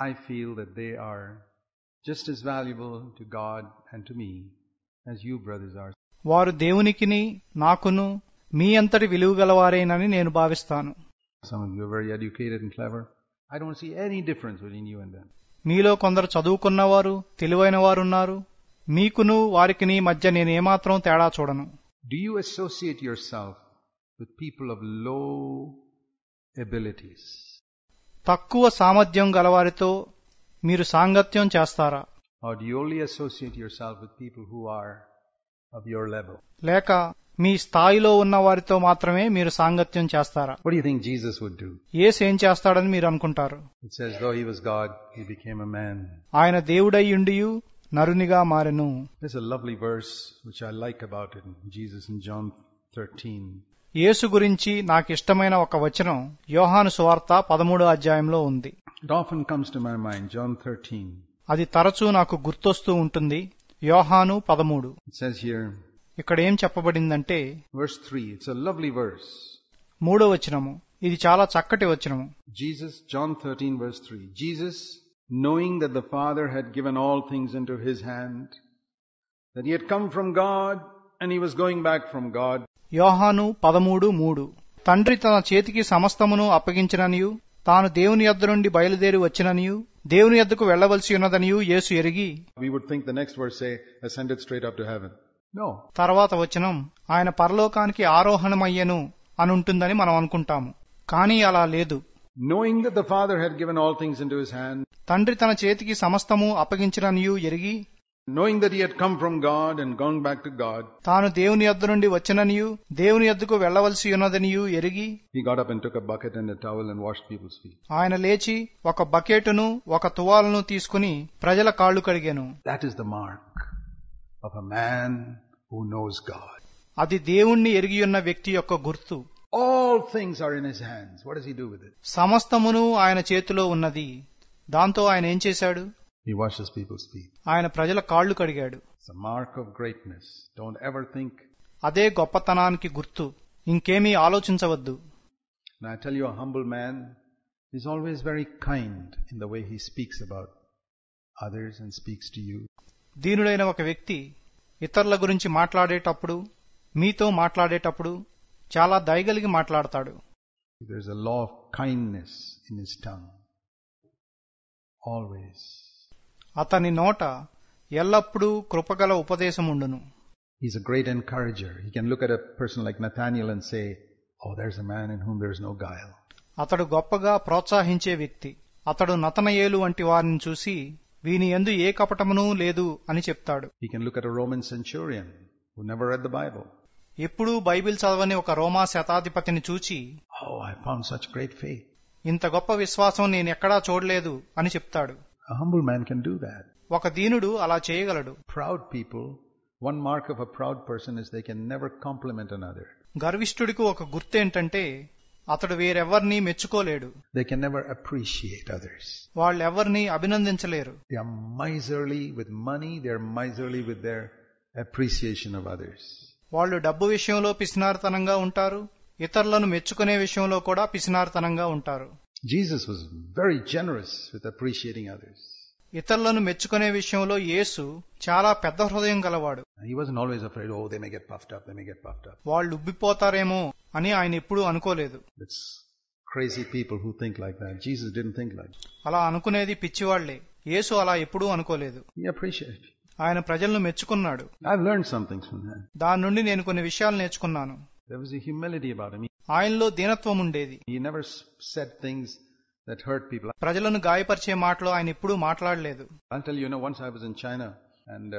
I feel that they are just as valuable to God and to me as you brothers are. వారు దేవునికిని నాకును మీ అంతటి విలువగలవారేనని నేను భావిస్తాను. Some of you are very educated and clever. I don't see any difference between you and them. మీలో కొందరు చదువుకున్నవారు, తెలివైన వారున్నారు. మీకును వారికిని మధ్య నేనేమాత్రం తేడా చూడను. Do you associate yourself with people of low abilities? తక్కువ సామర్థ్యం గలవారితో మీరు సాంగత్యం చేస్తారా? Or do you only associate yourself with people who are of your level? లేక మీ స్థాయిలో ఉన్న వారితో మాత్రమే మీరు సాంగత్యం చేస్తారా? What do you think Jesus would do? యేసు ఏం చేస్తాడని మీరు అనుకుంటారు? It says, though he was God, he became a man. ఆయన దేవుడై ఉండియు నరునిగా మారెను. There's a lovely verse which I like about it, Jesus in John 13. యేసు గురించి నాకు ఇష్టమైన ఒక వచనం యోహాను సువార్త 13వ అధ్యాయంలో ఉంది. It often comes to my mind, John 13. అది తరచూ నాకు గుర్తొస్తూ ఉంటుంది. యోహాను 13. It says here, ఇక్కడ ఏం చెప్పబడిందంటే verse 3, it's a lovely verse. 3వ వచనము, ఇది చాలా చక్కటి వచనము. Jesus, John 13 verse 3, Jesus, knowing that the Father had given all things into his hand, that he had come from God and he was going back from God. యోహాను 13:3, తండ్రి తన చేతికి సమస్తమును అప్పగించిననియు తాను దేవుని యొద్ద నుండి బయలుదేరి వచ్చిననియు దేవుని యొద్దకు వెళ్లవలసి ఉన్నదనియు యేసు ఎరిగి. We would think the next verse say, ascended straight up to heaven. No. తర్వాత వచనం ఆయన పరలోకానికి ఆరోహణమయ్యెను అని ఉంటుందని మనం అనుకుంటాము. కానీ అలా లేదు. Knowing that the Father had given all things into his hand, తండ్రి తన చేతికి సమస్తము అప్పగించిననియు ఎరిగి, knowing that he had come from God and gone back to God, తాను దేవుని యొద్ద నుండి వచ్చిననియు దేవుని యొద్దకు వెళ్లవలసి ఉన్నదనియు ఎరిగి, he got up and took a bucket and a towel and washed people's feet. ఆయన లేచి ఒక బకెటును ఒక తువాలును తీసుకుని ప్రజల కాళ్లు కడిగాను. That is the mark of a man who knows God. అది దేవుణ్ణి ఎరిగియున్న వ్యక్తి యొక్క గుర్తు. All things are in his hands. What does he do with it? సమస్తమును ఆయన చేతిలో ఉన్నది. దాంతో ఆయన ఏం చేశాడు? He washes people's feet. ఆయన ప్రజల కాళ్లు కడిగాడు. It's a mark of greatness. Don't ever think. అదే గొప్పతనానికి గుర్తు. ఇంకేమీ ఆలోచించవద్దు. And I tell you, a humble man is always very kind in the way he speaks about others and speaks to you. దీనుడైన ఒక వ్యక్తి ఇతరుల గురించి మాట్లాడేటప్పుడు, మీతో మాట్లాడేటప్పుడు చాలా దయగలిగి మాట్లాడతాడు. There's a law of kindness in his tongue. Always. అతని నోట ఎల్లప్పుడూ కృపగల ఉపదేశం ఉండును. He's a great encourager. He can look at a person like Nathaniel and say, oh, there's a man in whom there is no guile. అతడు గొప్పగా ప్రోత్సహించే వ్యక్తి. అతడు నతనయేలు వంటి వారిని చూసి వీని యందు ఏ కపటమునూ లేదు అని చెప్తాడు. He can look at a Roman centurion who never read the Bible. ఎప్పుడూ బైబిల్ చదవని ఒక రోమా శతాధిపతిని చూచి, oh, I found such great faith. ఇంత గొప్ప విశ్వాసం నేనెక్కడా చూడలేదు అని చెప్తాడు. A humble man can do that. ఒక దీనుడు అలా చేయగలడు. Proud people, one mark of a proud person is they can never compliment another. గర్విష్ఠుడికి ఒక గుర్తు ఏంటంటే అతడు వేరెవ్వరినీ మెచ్చుకోలేడు. They can never appreciate others. వాళ్ళెవ్వరినీ అభినందించలేరు. They are miserly with money. They are miserly with their appreciation of others. వాళ్ళు డబ్బు విషయంలో పిసినారితనంగా ఉంటారు. ఇతరులను మెచ్చుకునే విషయంలో కూడా పిసినారితనంగా ఉంటారు. Jesus was very generous with appreciating others. ఇతరులను మెచ్చుకునే విషయంలో యేసు చాలా పెద్ద హృదయం గలవాడు. He wasn't always afraid, oh, they may get puffed up, they may get puffed up. వాళ్ళు ఉబ్బిపోతారేమో అని ఆయన ఎప్పుడూ అనుకోలేదు. It's crazy people who think like that. Jesus didn't think like that. అలా అనుకునేది పిచ్చివాళ్లే. యేసు అలా ఎప్పుడూ అనుకోలేదు. He appreciated. ఆయన ప్రజలను మెచ్చుకున్నాడు. I've learned some things from that. దాని నుండి నేను కొన్ని విషయాలు నేర్చుకున్నాను. There was a humility about him. ఆయనలో దీనత్వం ఉండేది. He never said things that hurt people. ప్రజలను గాయపరిచే మాటలు ఆయన ఎప్పుడూ మాట్లాడలేదు. I'll tell you, once I was in China and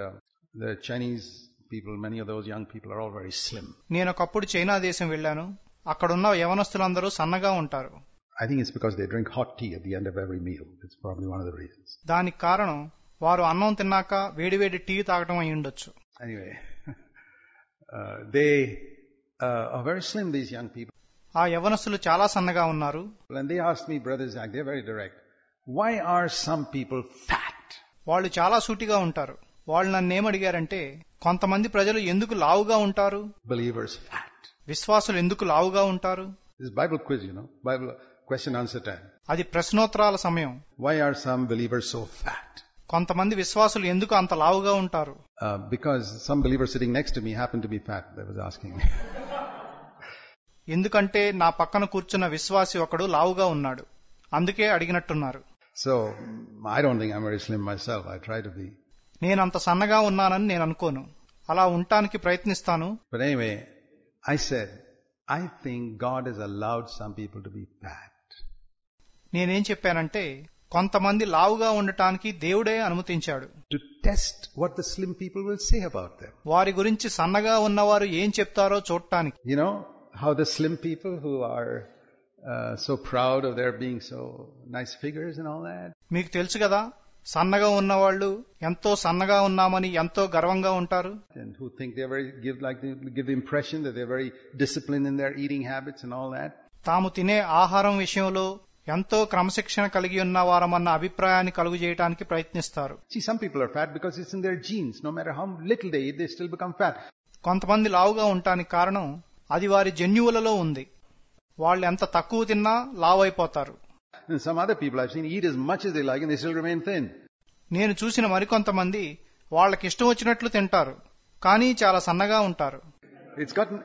the Chinese people, many of those young people are all very slim. నేను ఒకప్పుడు చైనా దేశం వెళ్ళాను. అక్కడున్న యవనస్తులందరూ సన్నగా ఉంటారు. I think it's because they drink hot tea at the end of every meal. It's probably one of the reasons. దానికి కారణం వారు అన్నం తిన్నాక వేడివేడి టీ తాగడం అయి ఉండొచ్చు. Anyway, they are very slim, these young people. ఆ యవనస్తులు చాలా సన్నగా ఉన్నారు. And they asked me, Brother Zach, they're very direct. Why are some people fat? వాళ్ళు చాలా సూటిగా ఉంటారు. వాళ్ళు నన్నేమడిగారంటే, కొంతమంది ప్రజలు ఎందుకు లావుగా ఉంటారు? Believers fat. విశ్వాసులు ఎందుకు లావుగా ఉంటారు? This is Bible quiz, Bible question answer time. అది ప్రశ్నోత్తరాల సమయం. Why are some believers so fat? కొంతమంది విశ్వాసులు ఎందుకు అంత లావుగా ఉంటారు? Because some believers sitting next to me happen to be fat. They was asking me. ఎందుకంటే నా పక్కన కూర్చున్న విశ్వాసి ఒకడు లావుగా ఉన్నాడు. అందుకే అడిగినట్టున్నారు. So, I don't think I'm very slim myself. I try to be. నేనంత సన్నగా ఉన్నానని నేను అనుకోను. అలా ఉండటానికి ప్రయత్నిస్తాను. But anyway, I said, I think God has allowed some people to be fat. నేనేం చెప్పానంటే, కొంతమంది లావుగా ఉండటానికి దేవుడే అనుమతించాడు. To test what the slim people will say about them. వారి గురించి సన్నగా ఉన్నవారు ఏం చెప్తారో చూడటానికి. You know how the slim people who are so proud of their being so nice figures and all that. మీకు తెలుసు కదా, సన్నగా ఉన్నవాళ్ళు ఎంతో సన్నగా ఉన్నామని ఎంతో గర్వంగా ఉంటారు. And who think they give the impression that they're very disciplined in their eating habits and all that. తాము తినే ఆహారం విషయంలో ఎంతో క్రమశిక్షణ కలిగి ఉన్న వారమన్న అభిప్రాయాన్ని కలుగు చేయడానికి ప్రయత్నిస్తారు. See, some people are fat because it's in their genes. No matter how little they eat, they still become fat. కొంతమంది లావుగా ఉండటానికి కారణం అది వారి జన్యువులలో ఉంది. వాళ్ళు ఎంత తక్కువ తిన్నా లావైపోతారు. And some other people I've seen eat as much as they like and they still remain thin. నేను చూసిన మరికొంతమంది వాళ్ళకి ఇష్టం వచ్చినట్లు తింటారు, కానీ చాలా సన్నగా ఉంటారు.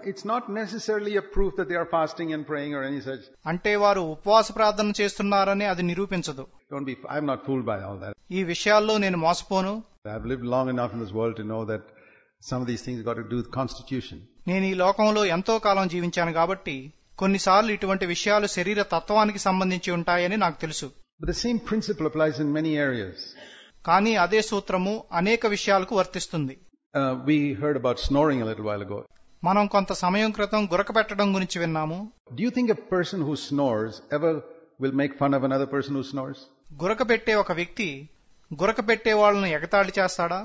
It's not necessarily a proof that they are fasting and praying or any such. అంటే వారు ఉపవాస ప్రార్థన చేస్తున్నారని అది నిరూపించదు. I'm not fooled by all that. ఈ విషయాల్లో నేను మోసపోను. I've lived long enough in this world to know that some of these things got to do with constitution. నేను ఈ లోకంలో ఎంతో కాలం జీవించాను కాబట్టి కొన్నిసార్లు ఇటువంటి విషయాలు శరీర తత్వానికి సంబంధించి ఉంటాయని నాకు తెలుసు. But the same principle applies in many areas. కానీ అదే సూత్రము అనేక విషయాలకు వర్తిస్తుంది. We heard about snoring a little while ago. మనం కొంత సమయం క్రితం గురక పెట్టడం గురించి విన్నాము. Do you think a person who snores ever will make fun of another person who snores? గురక పెట్టే ఒక వ్యక్తి గురక పెట్టే వాళ్ళను ఎగతాళి చేస్తాడా?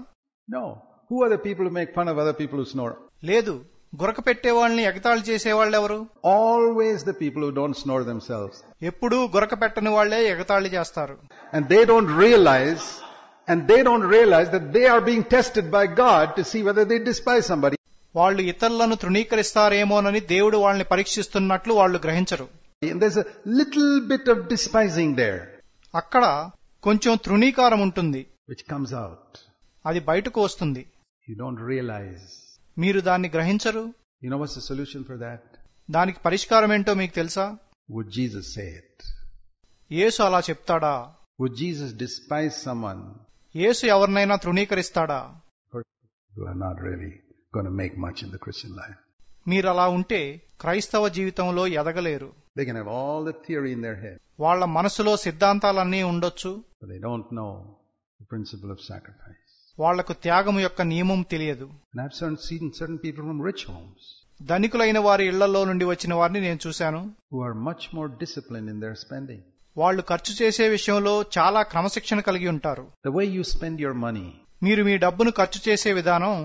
No. Who are the people who make fun of other people who snore? లేదు. గురక పెట్టే వాళ్ళని ఎగతాళి చేసేవాళ్ళు ఎవరు? Always the people who don't snore themselves. ఎప్పుడూ గురక పెట్టని వాళ్లే ఎగతాళి చేస్తారు. And they don't realize that they are being tested by God to see whether they despise somebody. వాళ్ళు ఇతరులను తృణీకరిస్తారేమోనని దేవుడు వాళ్ళని పరీక్షిస్తున్నట్లు వాళ్ళు గ్రహించరు. And there's a little bit of despising there. అక్కడ కొంచెం తృణీకారం ఉంటుంది. Which comes out. అది బయటకు వస్తుంది. You don't realize. మీరు దాన్ని గ్రహించరు. You know what's the solution for that? దానికి పరిష్కారం ఏంటో మీకు తెలుసా? Would Jesus say it? యేసు అలా చెప్తాడా? Would Jesus despise someone? యేసు ఎవరినైనా తృణీకరిస్తాడా? You are not really going to make much in the Christian life. మీరు అలా ఉంటే క్రైస్తవ జీవితంలో ఎదగలేరు. They can have all the theory in their head. వాళ్ళ మనసులో సిద్ధాంతాలన్నీ ఉండొచ్చు. But they don't know the principle of sacrifice. వాళ్లకు త్యాగం యొక్క నియమం తెలియదు. And I've seen certain people from rich homes. ధనికులైన వారి ఇళ్లలో నుండి వచ్చిన వారిని నేను చూశాను. Who are much more disciplined in their spending. వాళ్ళు ఖర్చు చేసే విషయంలో చాలా క్రమశిక్షణ కలిగి ఉంటారు. The way you spend your money. మీరు మీ డబ్బును ఖర్చు చేసే విధానం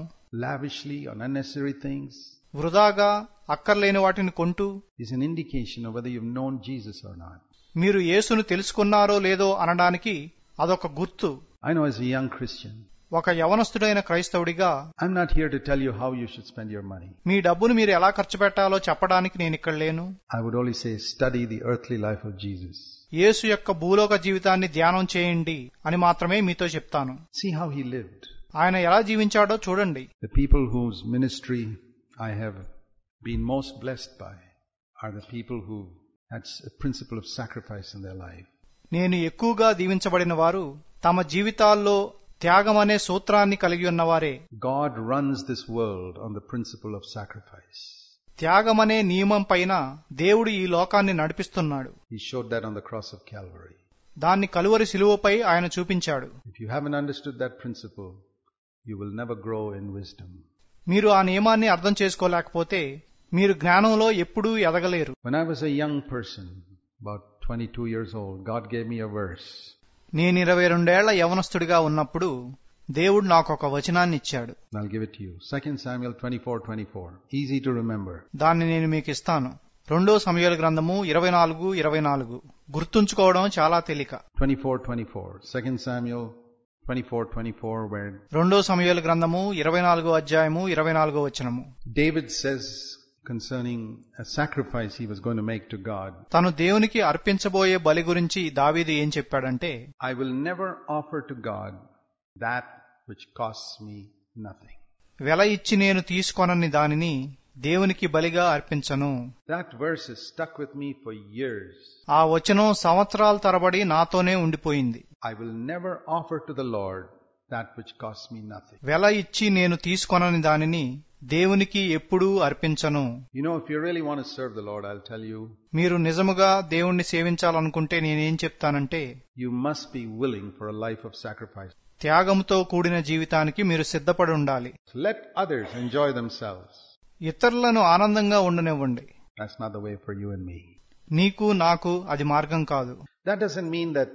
lavishly on unnecessary things. వృధాగా అక్కర్లేని వాటిని కొంటూ is an indication of whether you've known Jesus or not. మీరు యేసును తెలుసుకున్నారో లేదో అనడానికి అదొక గుర్తు. I know as a young Christian. ఒక యవనస్తుడైన క్రైస్తవుడిగా I'm not here to tell you how you should spend your money. మీ డబ్బును మీరు ఎలా ఖర్చు పెట్టాలో చెప్పడానికి నేను ఇక్కడ లేను. I would only say study the earthly life of Jesus. యేసు యొక్క భూలోక జీవితాన్ని ధ్యానం చేయండి అని మాత్రమే మీతో చెప్తాను. See how he lived. ఆయన ఎలా జీవించాడో చూడండి. The people whose ministry I have been most blessed by are the people who had a principle of sacrifice in their life. నేను ఎక్కువగా దీవించబడిన వారు తమ జీవితాల్లో త్యాగం అనే సూత్రాన్ని కలిగి ఉన్నవారే. God runs this world on the principle of sacrifice. త్యాగం అనే నియమం పైన దేవుడు ఈ లోకాన్ని నడిపిస్తున్నాడు. He showed that on the cross of Calvary. దాన్ని కలువరి శిలువపై ఆయన చూపించాడు. If you haven't understood that principle, you will never grow in wisdom. మీరు ఆ నియమాన్ని అర్థం చేసుకోలేకపోతే మీరు జ్ఞానంలో ఎప్పుడూ ఎదగలేరు. When I was a young person, about 22 years old, God gave me a verse. నేను 22 ఏళ్ల యవనస్తుడిగా ఉన్నప్పుడు దేవుడు నాకు ఒక వచనాన్ని ఇచ్చాడు. I'll give it to you. 2 Samuel 24:24. Easy to remember. దాన్ని నేను మీకు ఇస్తాను. 2 సమూయేలు గ్రంథము 24:24. గుర్తుంచుకోవడం చాలా తేలిక. 24:24. 2 Samuel 24:24, where 2 సమూయేలు గ్రంథము 24 అధ్యాయము 24 వచనము. David says concerning a sacrifice he was going to make to God. తను దేవునికి అర్పించబోయే బలి గురించి దావీదు ఏం చెప్పాడంటే, I will never offer to God that which costs me nothing. వెల ఇచ్చి నేను తీసుకొనని దానిని దేవునికి బలిగా అర్పించను. That verse is stuck with me for years. ఆ వచనం సంవత్సరాల తరబడి నాతోనే ఉండిపోయింది. I will never offer to the Lord that which costs me nothing. వెల ఇచ్చి నేను తీసుకొనని దానిని దేవునికి ఎప్పుడూ అర్పించను. You know, if you really want to serve the Lord, I'll tell you. మీరు నిజముగా దేవుణ్ణి సేవించాలనుకుంటే నేనేం చెప్తానంటే, you must be willing for a life of sacrifice. త్యాగంతో కూడిన జీవితానికి మీరు సిద్ధపడి ఉండాలి. Let others enjoy themselves. ఇతరులను ఆనందంగా ఉండనివ్వండి. That's not the way for you and me. నీకు నాకు అది మార్గం కాదు. That doesn't mean that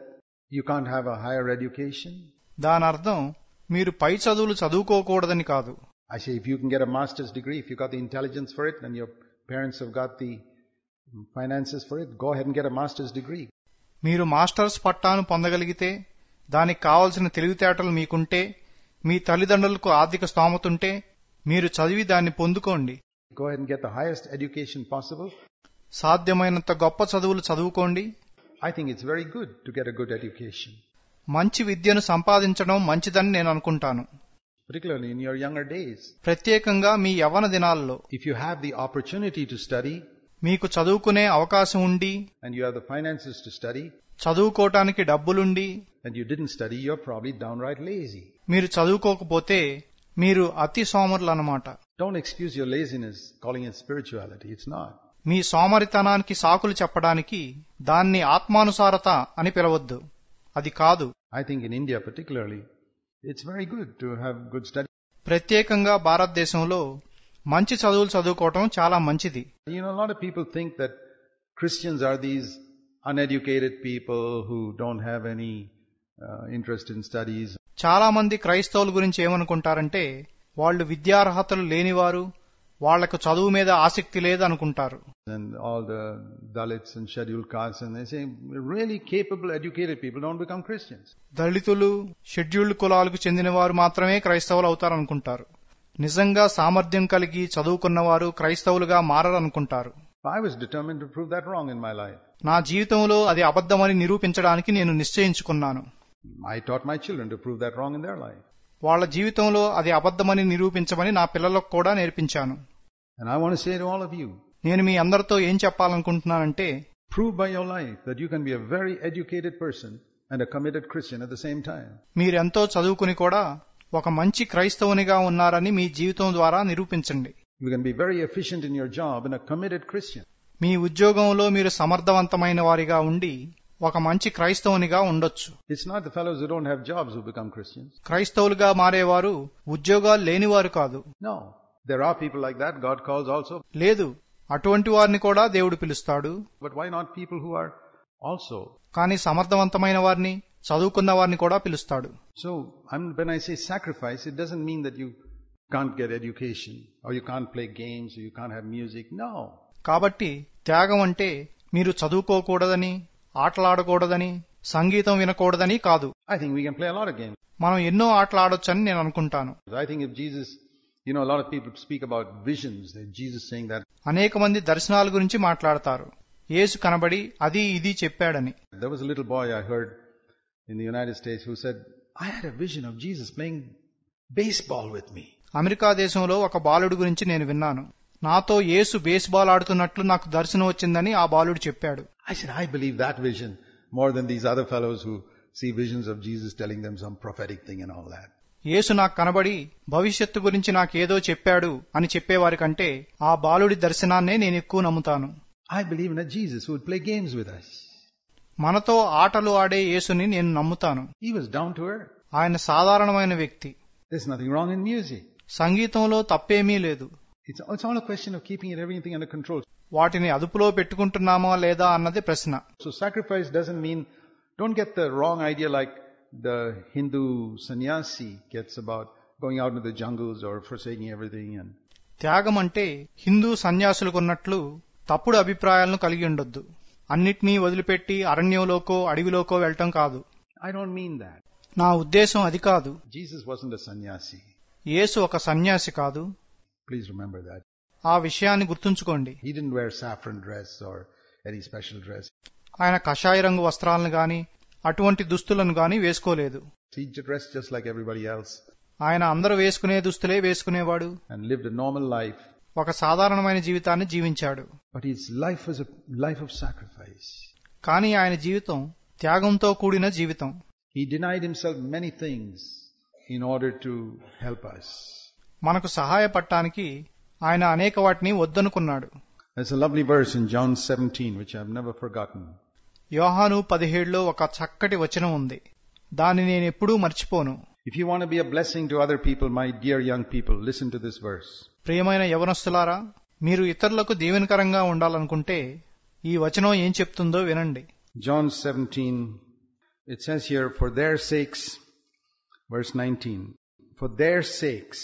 you can't have a higher education. దాని అర్థం మీరు పై చదువులు చదువుకోకూడదని కాదు. I say if you can get a master's degree, if you got the intelligence for it and your parents have got the finances for it, go ahead and get a master's degree. మీరు masters పట్టాను పొందగలిగితే, దానికి కావలసిన తెలివితేటలు మీకుంటే, మీ తల్లిదండ్రులకు ఆర్థిక స్తోమతుంటే, మీరు చదివి దాన్ని పొందుకోండి. Go ahead and get the highest education possible. సాధ్యమైనంత గొప్ప చదువులు చదువుకోండి. I think it's very good to get a good education. మంచి విద్యను సంపాదించడం మంచిదని నేను అనుకుంటాను. Particularly in your younger days. ప్రత్యేకంగా మీ యవ్వన దినాల్లో If you have the opportunity to study మీకు చదువుకునే అవకాశం ఉండి, and you have the finances to study, చదువుకోవటానికి డబ్బులుండి, and you didn't study, you're probably downright lazy. మీరు చదువుకోకపోతే మీరు అతి సోమరులన్నమాట. Don't excuse your laziness calling it spirituality. It's not. మీ సోమరితనానికి సాకులు చెప్పడానికి దాన్ని ఆత్మానుసారత అని పిలవద్దు. అది కాదు. I think in India particularly, it's very good to have good study. ప్రత్యేకంగా భారతదేశంలో మంచి చదువులు చదువుకోవటం చాలా మంచిది. You know, a lot of people think that Christians are these uneducated people who don't have any interest in studies. చాలా మంది క్రైస్తవుల గురించి ఏమనుకుంటారంటే, వాళ్ళు విద్యార్హతలు లేనివారు, వాళ్లకు చదువు మీద ఆసక్తి లేదనుకుంటారు. And all the Dalits and scheduled castes, and they say really capable, educated people don't become Christians. దళితులు, షెడ్యూల్డ్ కులాలకు చెందిన వారు మాత్రమే క్రైస్తవులు అవుతారనుకుంటారు. నిజంగా సామర్థ్యం కలిగి చదువుకున్నవారు క్రైస్తవులుగా మారరనుకుంటారు. I was determined to prove that wrong in my life. నా జీవితంలో అది అబద్ధమని నిరూపించడానికి నేను నిశ్చయించుకున్నాను. I taught my children to prove that wrong in their life. వాళ్ల జీవితంలో అది అబద్ధమని నిరూపించమని నా పిల్లలకు కూడా నేర్పించాను. And I want to say to all of you, నేను మీ అందరితో ఏం చెప్పాలనుకుంటున్నానంటే, prove by your life that you can be a very educated person and a committed Christian at the same time. మీరెంతో చదువుకుని కూడా ఒక మంచి క్రైస్తవునిగా ఉన్నారని మీ జీవితం ద్వారా నిరూపించండి. You can be very efficient in your job and a committed Christian. మీ ఉద్యోగంలో మీరు సమర్థవంతమైన వారిగా ఉండి ఒక మంచి క్రైస్తవునిగా ఉండొచ్చు. It's not the fellows who don't have jobs who become Christians. క్రైస్తవులుగా మారేవారు ఉద్యోగాలు లేనివారు కాదు. No, there are people like that God calls also. లేదు, అటువంటి వారిని కూడా దేవుడు పిలుస్తాడు. But why not people who are also? కానీ సమర్థవంతమైన వారిని, చదువుకున్న వారిని కూడా పిలుస్తాడు. So when I say sacrifice, it doesn't mean that you can't get education or you can't play games or you can't have music. No. కాబట్టి త్యాగం అంటే మీరు చదువుకోకూడదని, ఆటలాడకూడదని, సంగీతం వినకూడదని కాదు. I think we can play a lot of games. మనం ఎన్నో ఆటలాడొచ్చని నేను అనుకుంటాను. I think if Jesus, a lot of people speak about visions, that Jesus saying that. అనేక మంది దర్శనాల గురించి మాట్లాడతారు. యేసు కనబడి అది ఇది చెప్పాడని. There was a little boy I heard in the United States who said, I had a vision of Jesus playing baseball with me. America దేశంలో ఒక బాలుడి గురించి నేను విన్నాను. నాతో యేసు బేస్బాల్ ఆడుతున్నట్లు నాకు దర్శనం వచ్చిందని ఆ బాలుడు చెప్పాడు. I said, I believe that vision more than these other fellows who see visions of Jesus telling them some prophetic thing and all that. యేసు నాకు కనబడి భవిష్యత్తు గురించి నాకేదో చెప్పాడు అని చెప్పేవారి కంటే ఆ బాలుడి దర్శనాన్నే నేను ఎక్కువ నమ్ముతాను. I believe in a Jesus who would play games with us. మనతో ఆటలు ఆడే యేసుని నేను నమ్ముతాను. He was down to earth. ఆయన సాధారణమైన వ్యక్తి. There's nothing wrong in music. సంగీతంలో తప్పేమీ లేదు. It's all a question of keeping everything under control. వాటిని అదుపులో పెట్టుకుంటున్నామా లేదా అన్నది ప్రశ్న. So sacrifice doesn't mean, don't get the wrong idea like the Hindu sannyasi gets about going out into the jungles or forsaking everything. And త్యాగం అంటే హిందూ సన్యాసులకున్నట్లు తప్పుడు అభిప్రాయాలను కలిగి ఉండొద్దు. అన్నిటినీ వదిలిపెట్టి అరణ్యంలోకో అడవిలోకో వెళ్లటం కాదు. I don't mean that. నా ఉద్దేశం అది కాదు. Jesus wasn't a sannyasi. యేసు ఒక సన్యాసి కాదు. Please remember that. ఆ విషయాన్ని గుర్తుంచుకోండి. He didn't wear saffron dress or any special dress. ఆయన కషాయ రంగు వస్త్రాలను గాని అటువంటి దుస్తులను గాని వేసుకోలేదు. He dressed just like everybody else. ఆయన అందరూ వేసుకునే దుస్తులే వేసుకునేవాడు. And lived a normal life. ఒక సాధారణమైన జీవితాన్ని జీవించాడు. But his life was a life of sacrifice. కానీ ఆయన జీవితం త్యాగంతో కూడిన జీవితం. He denied himself many things in order to help us. మనకు సహాయపడటానికి ఆయన అనేక వాటిని వద్దనుకున్నాడు. There's a lovely verse in John 17 which I've never forgotten. యోహాను 17లో ఒక చక్కటి వచనం ఉంది. దాన్ని నేను ఎప్పుడూ మర్చిపోను. If you want to be a blessing to other people, my dear young people, listen to this verse. ప్రియమైన యవనస్తులారా, మీరు ఇతరులకు దీవెనకరంగా ఉండాలనుకుంటే ఈ వచనం ఏం చెప్తుందో వినండి. John 17, it says here, for their sakes, verse 19, for their sakes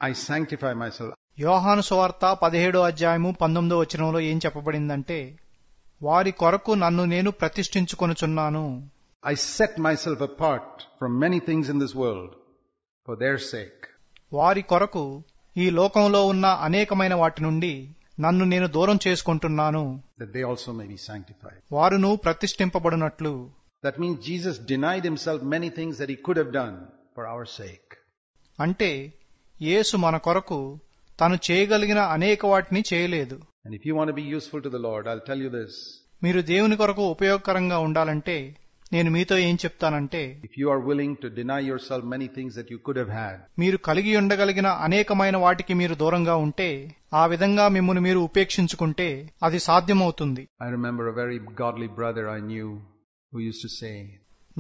I sanctify myself. యోహాను సువార్త 17:19 వచనంలో ఏం చెప్పబడిందంటే, వారి కొరకు నన్ను నేను ప్రతిష్ఠించుకొనుచున్నాను. I set myself apart from many things in this world for their sake. వారి కొరకు ఈ లోకంలో ఉన్న అనేకమైన వాటి నుండి నన్ను నేను దూరం చేసుకుంటున్నాను, that they also may be sanctified. వారును ప్రతిష్ఠింపబడినట్లు. That means Jesus denied himself many things that he could have done for our sake. అంటే యేసు మన కొరకు తాను చేయగలిగిన అనేక వాటిని చేయలేదు. And if you want to be useful to the Lord, I'll tell you this. మీరు దేవుని కొరకు ఉపయోగకరంగా ఉండాలంటే నేను మీతో ఏం చెప్తానంటే, If you are willing to deny yourself many things that you could have had, మీరు కలిగి ఉండగలిగిన అనేకమైన వాటికి మీరు దూరంగా ఉంటే, ఆ విధంగా మిమ్మల్ని మీరు ఉపేక్షించుకుంటే అది సాధ్యమవుతుంది. I remember a very godly brother I knew who used to say,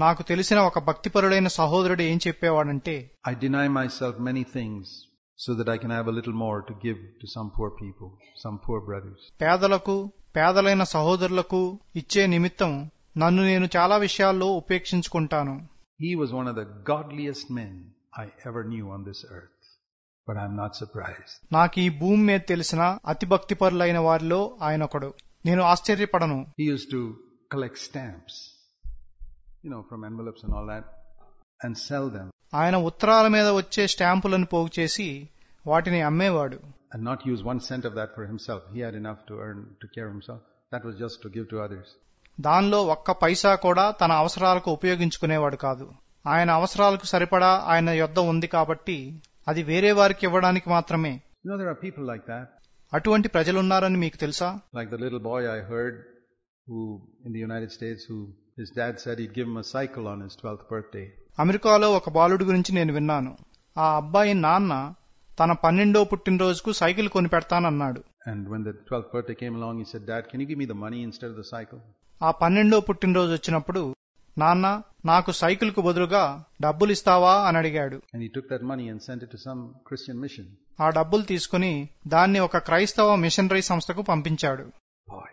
నాకు తెలిసిన ఒక భక్తిపరుడైన సహోదరుడు ఏం చెప్పేవాడంటే, I deny myself many things so that I can have a little more to give to some poor people, some poor brothers. పేదలకు, పేదలైన సహోదరులకు ఇచ్చే నిమిత్తం నన్ను నేను చాలా విషయాల్లో ఉపేక్షించుకుంటాను. He was one of the godliest men I ever knew on this earth, but I'm not surprised. నాకు ఈ భూమి మీద తెలిసిన అతి భక్తిపరులైన వారిలో ఆయనొకడు. నేను ఆశ్చర్యపడను. He used to collect stamps, from envelopes and all that, and sell them. ఆయన ఉత్తరాల మీద వచ్చే స్టాంపులను పోగు చేసి వాటిని అమ్మేవాడు. And not use 1 cent of that for himself. He had enough to earn to care of himself. That was just to give to others. దానిలో ఒక్క పైసా కూడా తన అవసరాలకు ఉపయోగించుకునేవాడు కాదు. ఆయన అవసరాలకు సరిపడా ఆయన యొద్ద ఉంది కాబట్టి అది వేరే వారికి ఇవ్వడానికి మాత్రమే. There are people like that. అటువంటి ప్రజలున్నారని మీకు తెలుసా? Like the little boy I heard who in the United States who his dad said he'd give him a cycle on his 12th birthday. అమెరికాలో ఒక బాలుడి గురించి నేను విన్నాను. ఆ అబ్బాయి నాన్న తన 12వ పుట్టినరోజుకు సైకిల్ కొని పెడతానన్నాడు. And when the 12th birthday came along, he said, Dad, can you give me the money instead of the cycle? ఆ 12వ పుట్టినరోజు వచ్చినప్పుడు, నాన్న నాకు సైకిల్ కు బదులుగా డబ్బులు ఇస్తావా అని అడిగాడు. And he took that money and sent it to some Christian mission. ఆ డబ్బులు తీసుకుని దాన్ని ఒక క్రైస్తవ మిషనరీ సంస్థకు పంపించాడు. Boy,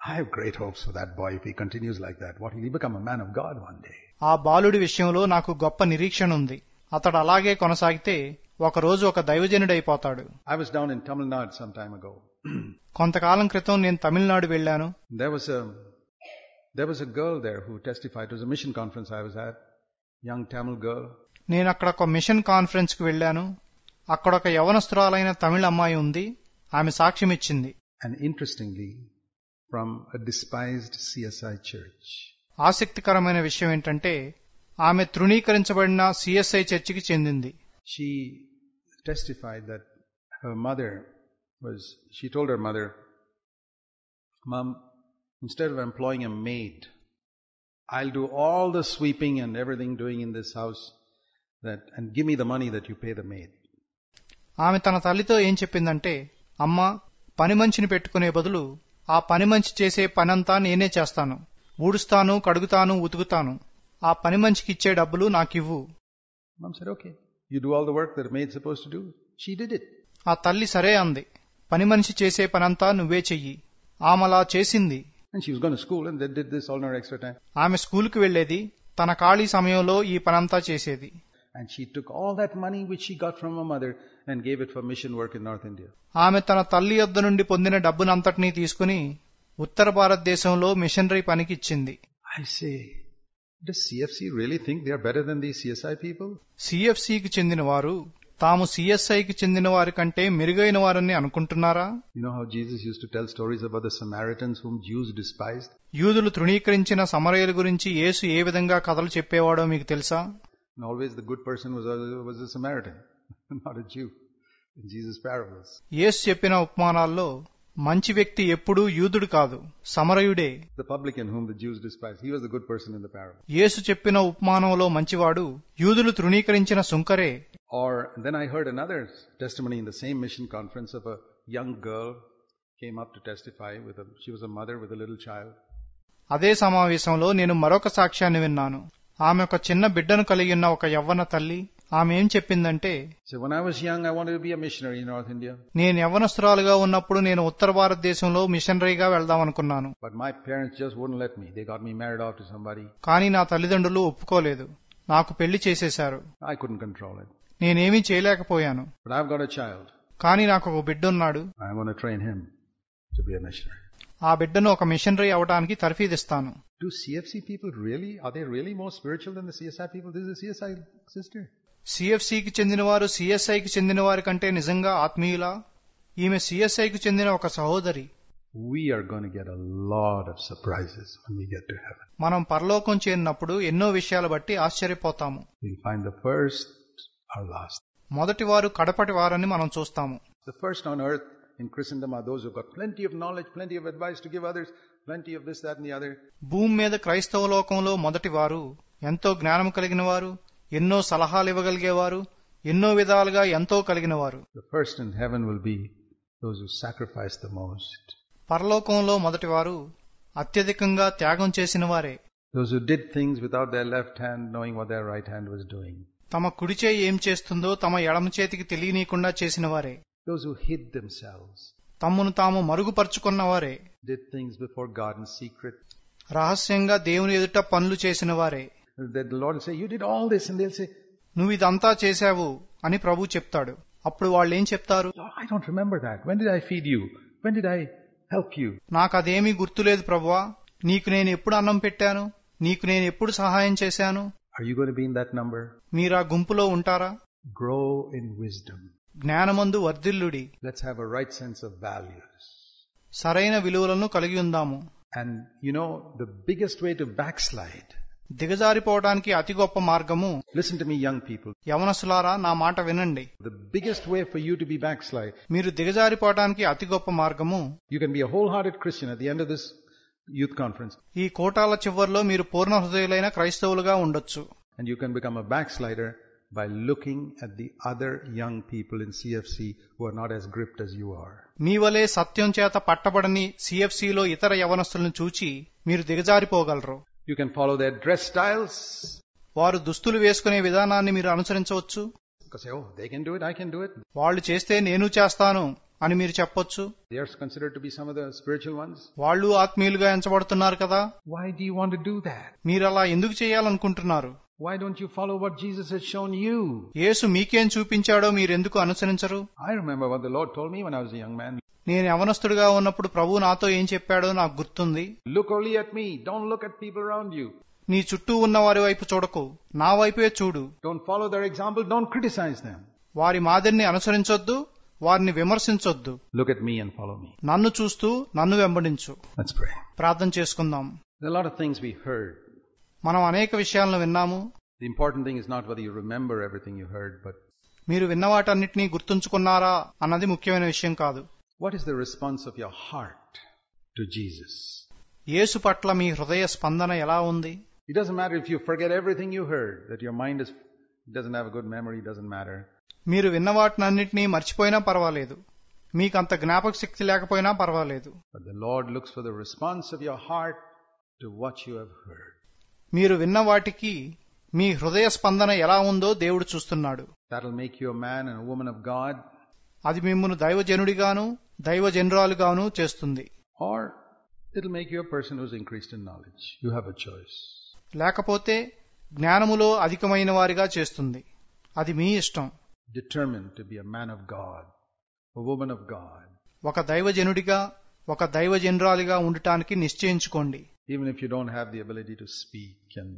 I have great hopes for that boy if he continues like that. What, he'll become a man of God one day. ఆ బాలుడి విషయంలో నాకు గొప్ప నిరీక్షణ ఉంది. అతడు అలాగే కొనసాగితే ఒకరోజు ఒక దైవజనుడైపోతాడు. I was down in Tamil Nadu some time ago. కొంతకాలం క్రితం నేను తమిళనాడు వెళ్లాను. There was a girl there who testified. It was a mission conference I was at. Young Tamil girl. నేను అక్కడ ఒక మిషన్ కాన్ఫరెన్స్ కు వెళ్లాను. అక్కడ ఒక యవనస్తురాలైన తమిళ అమ్మాయి ఉంది. ఆమె సాక్ష్యం ఇచ్చింది. And interestingly, from a despised CSI church. ఆసక్తికరమైన విషయం ఏంటంటే ఆమె తృణీకరించబడిన సిఎస్ఐ చర్చికి చెందింది. She testified that her mother she told her mother, Mom, instead of employing a maid, I'll do all the sweeping and everything doing in this house and give me the money that you pay the maid. ఆమె తన తల్లితో ఏం చెప్పిందంటే, అమ్మా, పని మనిషిని పెట్టుకునే బదులు ఆ పని మనిషి చేసే పనంతా నేనే చేస్తాను. ఊడుస్తాను, కడుగుతాను, ఉతుకుతాను. ఆ పని మనిషికి ఇచ్చే డబ్బులు నాకివ్వు. Mom said, okay, you do all the work that a maid's supposed to do. She did it. ఆ తల్లి సరే అంది. పని మనిషి చేసే పనంతా నువ్వే చెయ్యి. ఆమెలా చేసింది. And she was going to school and they did this all in her extra time. ఆమె స్కూలుకు వెళ్లేది. తన ఖాళీ సమయంలో ఈ పనంతా చేసేది. And she took all that money which she got from her mother and gave it for mission work in North India. ఆమె తన తల్లి యొద్ద నుండి పొందిన డబ్బునంతటినీ తీసుకుని ఉత్తర భారతదేశంలో మిషనరీ పనికి ఇచ్చింది. I say, does CFC really think they are better than these CSI people? CFCకి చెందిన వారు తాము CSIకి చెందిన వారి కంటే మెరుగైన వారని అనుకుంటున్నారా? You know how Jesus used to tell stories about the Samaritans whom Jews despised? యూదులు తృణీకరించిన సమరయుల గురించి యేసు ఏ విధంగా కథలు చెప్పేవాడో మీకు తెలుసా? And always the good person was a Samaritan, not a Jew, in Jesus' parables. యేసు చెప్పిన ఉపమానాల్లో మంచి వ్యక్తి ఎప్పుడూ యూదుడు కాదు, సమరయుడే. The publican whom the Jews despised, he was the good person in the parable. యేసు చెప్పిన ఉపమానంలో మంచివాడు యూదులు తృణీకరించిన సుంకరే. Or then I heard another testimony in the same mission conference of a young girl came up to testify she was a mother with a little child. అదే సమావేశంలో నేను మరొక సాక్ష్యాన్ని విన్నాను. ఆమె ఒక చిన్న బిడ్డను కలిగి ఉన్న ఒక యవ్వన తల్లి. ఆమె ఏం చెప్పిందంటే, So when I was young, I wanted to be a missionary in North India. నేను యవ్వనస్తురాలుగా ఉన్నప్పుడు నేను ఉత్తర భారతదేశంలో మిషనరీగా వెళ్దామనుకున్నాను. But my parents just wouldn't let me. They got me married off to somebody. కానీ నా తల్లిదండ్రులు ఒప్పుకోలేదు. నాకు పెళ్లి చేసేశారు. I couldn't control it. నేనేమీ చేయలేకపోయాను. But I've got a child. కానీ నాకు ఒక బిడ్డున్నాడు. I'm going to train him to be a missionary. ఆ బిడ్డను ఒక మిషనరీ అవడానికి తర్ఫీదిస్తాను. Do CFC people really, are they really more spiritual than the CSI people? This is a CSI sister. సిఎఫ్సికి చెందినవారు సిఎస్ఐకి చెందిన వారి కంటే నిజంగా ఆత్మీయులా? ఈమె సిఎస్ఐకి చెందిన ఒక సహోదరి. We are going to get a lot of surprises when we get to heaven. మనం పరలోకం చేరినప్పుడు ఎన్నో విషయాలు బట్టి ఆశ్చర్యపోతాము. We'll find the first or last. మొదటి వారు కడపటి వారని మనం చూస్తాము. The first on earth in Christendom are those who've got plenty of knowledge, plenty of advice to give others, plenty of this, that and the other. భూమి మీద క్రైస్తవ లోకంలో మొదటి వారు ఎంతో జ్ఞానం కలిగిన వారు, ఎన్నో సలహాలు ఇవ్వగలిగేవారు, ఎన్నో విధాలుగా ఎంతో కలిగిన వారు. The first in heaven will be those who sacrifice the most. పరలోకంలో మొదటి వారు అత్యధికంగా త్యాగం చేసిన వారే. Those who did things without their left hand knowing what their right hand was doing. తమ కుడి చేయి ఏం చేస్తుందో తమ ఎడమ చేతికి తెలియనీయకుండా చేసిన వారే. Those who hid themselves. తమ్మును తాము మరుగుపరుచుకున్నవారే. Did things before God in secret. రహస్యంగా దేవుని ఎదుట పనులు చేసిన వారే. That the Lord will say, you did all this, and they'll say, నువ్వు ఇదంతా చేశావు అని ప్రభు చెప్తాడు. అప్పుడు వాళ్ళు ఏం చెప్తారు? I don't remember that. When did I feed you? When did I help you? నాకు అదేమీ గుర్తులేదు ప్రభువా. నీకు నేను ఎప్పుడు అన్నం పెట్టాను? నీకు నేను ఎప్పుడు సహాయం చేశాను? Are you going to be in that number? మీరా గుంపులో ఉంటారా? Grow in wisdom. జ్ఞానమందు వర్ధిల్లుడి. Let's have a right sense of values. సరైన విలువలను కలిగి ఉందాము. And you know, the biggest way to backslide. దిగజారిపోవడానికి అతి గొప్ప మార్గము. Listen to me, young people. యవనసులారా, నా మాట వినండి. The biggest way for you to be backslide. మీరు దిగజారిపోవడానికి అతి గొప్ప మార్గము. You can be a wholehearted Christian at the end of this youth conference. ఈ కోటాల చివర్లో మీరు పూర్ణ హృదయులైన క్రైస్తవులుగా ఉండొచ్చు. And you can become a backslider by looking at the other young people in CFC who are not as gripped as you are. మీ వలే సత్యం చేత పట్టబడని సిఎఫ్సిలో ఇతర యవనస్తులను చూచి మీరు దిగజారిపోగలరు. You can follow their dress styles. వారు దుస్తులు వేసుకునే విధానాన్ని మీరు అనుసరించవచ్చు. Because oh, they can do it, I can do it. వాళ్ళు చేస్తే నేను చేస్తాను అని మీరు చెప్పొచ్చు. They are considered to be some of the spiritual ones. వాళ్ళు ఆత్మీయులుగా ఎంచబడుతున్నారు కదా. Why do you want to do that? మీరు అలా ఎందుకు చేయాలనుకుంటున్నారు? Why don't you follow what Jesus has shown you? యేసు మీకేం చూపించాడో మీరెందుకు అనుసరించరు? I remember what the Lord told me when I was a young man. నేను యవనస్తుడిగా ఉన్నప్పుడు ప్రభువు నాతో ఏం చెప్పాడో నాకు గుర్తుంది. Look only at me. Don't look at people around you. నీ చుట్టూ ఉన్న వారి వైపు చూడకు, నా వైపే చూడు. Don't follow their example. Don't criticize them. వారి మాదిరిని అనుసరించొద్దు, వారిని విమర్శించొద్దు. Look at me and follow me. నన్ను చూస్తూ నన్ను వెంబడించు. Let's pray. ప్రార్థన చేసుకుందాం. There are a lot of things we heard. మనం అనేక విషయాలను విన్నాము. The important thing is not whether you remember everything you heard, but మీరు విన్న వాటన్నిటినీ గుర్తుంచుకున్నారా అన్నది ముఖ్యమైన విషయం కాదు. what is the response of your heart to Jesus? యేసు పట్ల మీ హృదయ స్పందన ఎలా ఉంది? It doesn't matter if you forget everything you heard, that your mind doesn't have a good memory, doesn't matter. మీరు విన్న వాటినన్నిటినీ మర్చిపోయినా పర్వాలేదు, మీకంత జ్ఞాపక శక్తి లేకపోయినా పర్వాలేదు. But the Lord looks for the response of your heart to what you have heard. మీరు విన్న వాటికి మీ హృదయ స్పందన ఎలా ఉందో దేవుడు చూస్తున్నాడు. That will make you a man and a woman of God. అది మిమ్మును దైవజనుడిగాను దైవజనురాలుగాను చేస్తుంది. Or it'll make you a person who's increased in knowledge. You have a choice. లేకపోతే జ్ఞానములో అధికమైన వారిగా చేస్తుంది. అది మీ ఇష్టం. Determined to be a man of God, a woman of God. ఒక దైవజనుడిగా ఒక దైవజనురాలిగా ఉండటానికి నిశ్చయించుకోండి. Even if you don't have the ability to speak and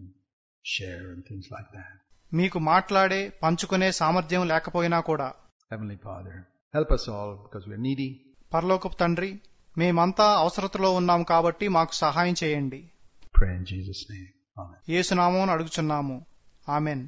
share and things like that. మీకు మాట్లాడే పంచుకునే సామర్థ్యం లేకపోయినా కూడా. Heavenly Father, help us all because we are needy. పరలోకపు తండ్రి, మేమంతా అవసరతలో ఉన్నాం కాబట్టి మాకు సహాయం చేయండి. Pray in Jesus' name. Amen. యేసు నామమున అడుగుచున్నాము. ఆమెన్.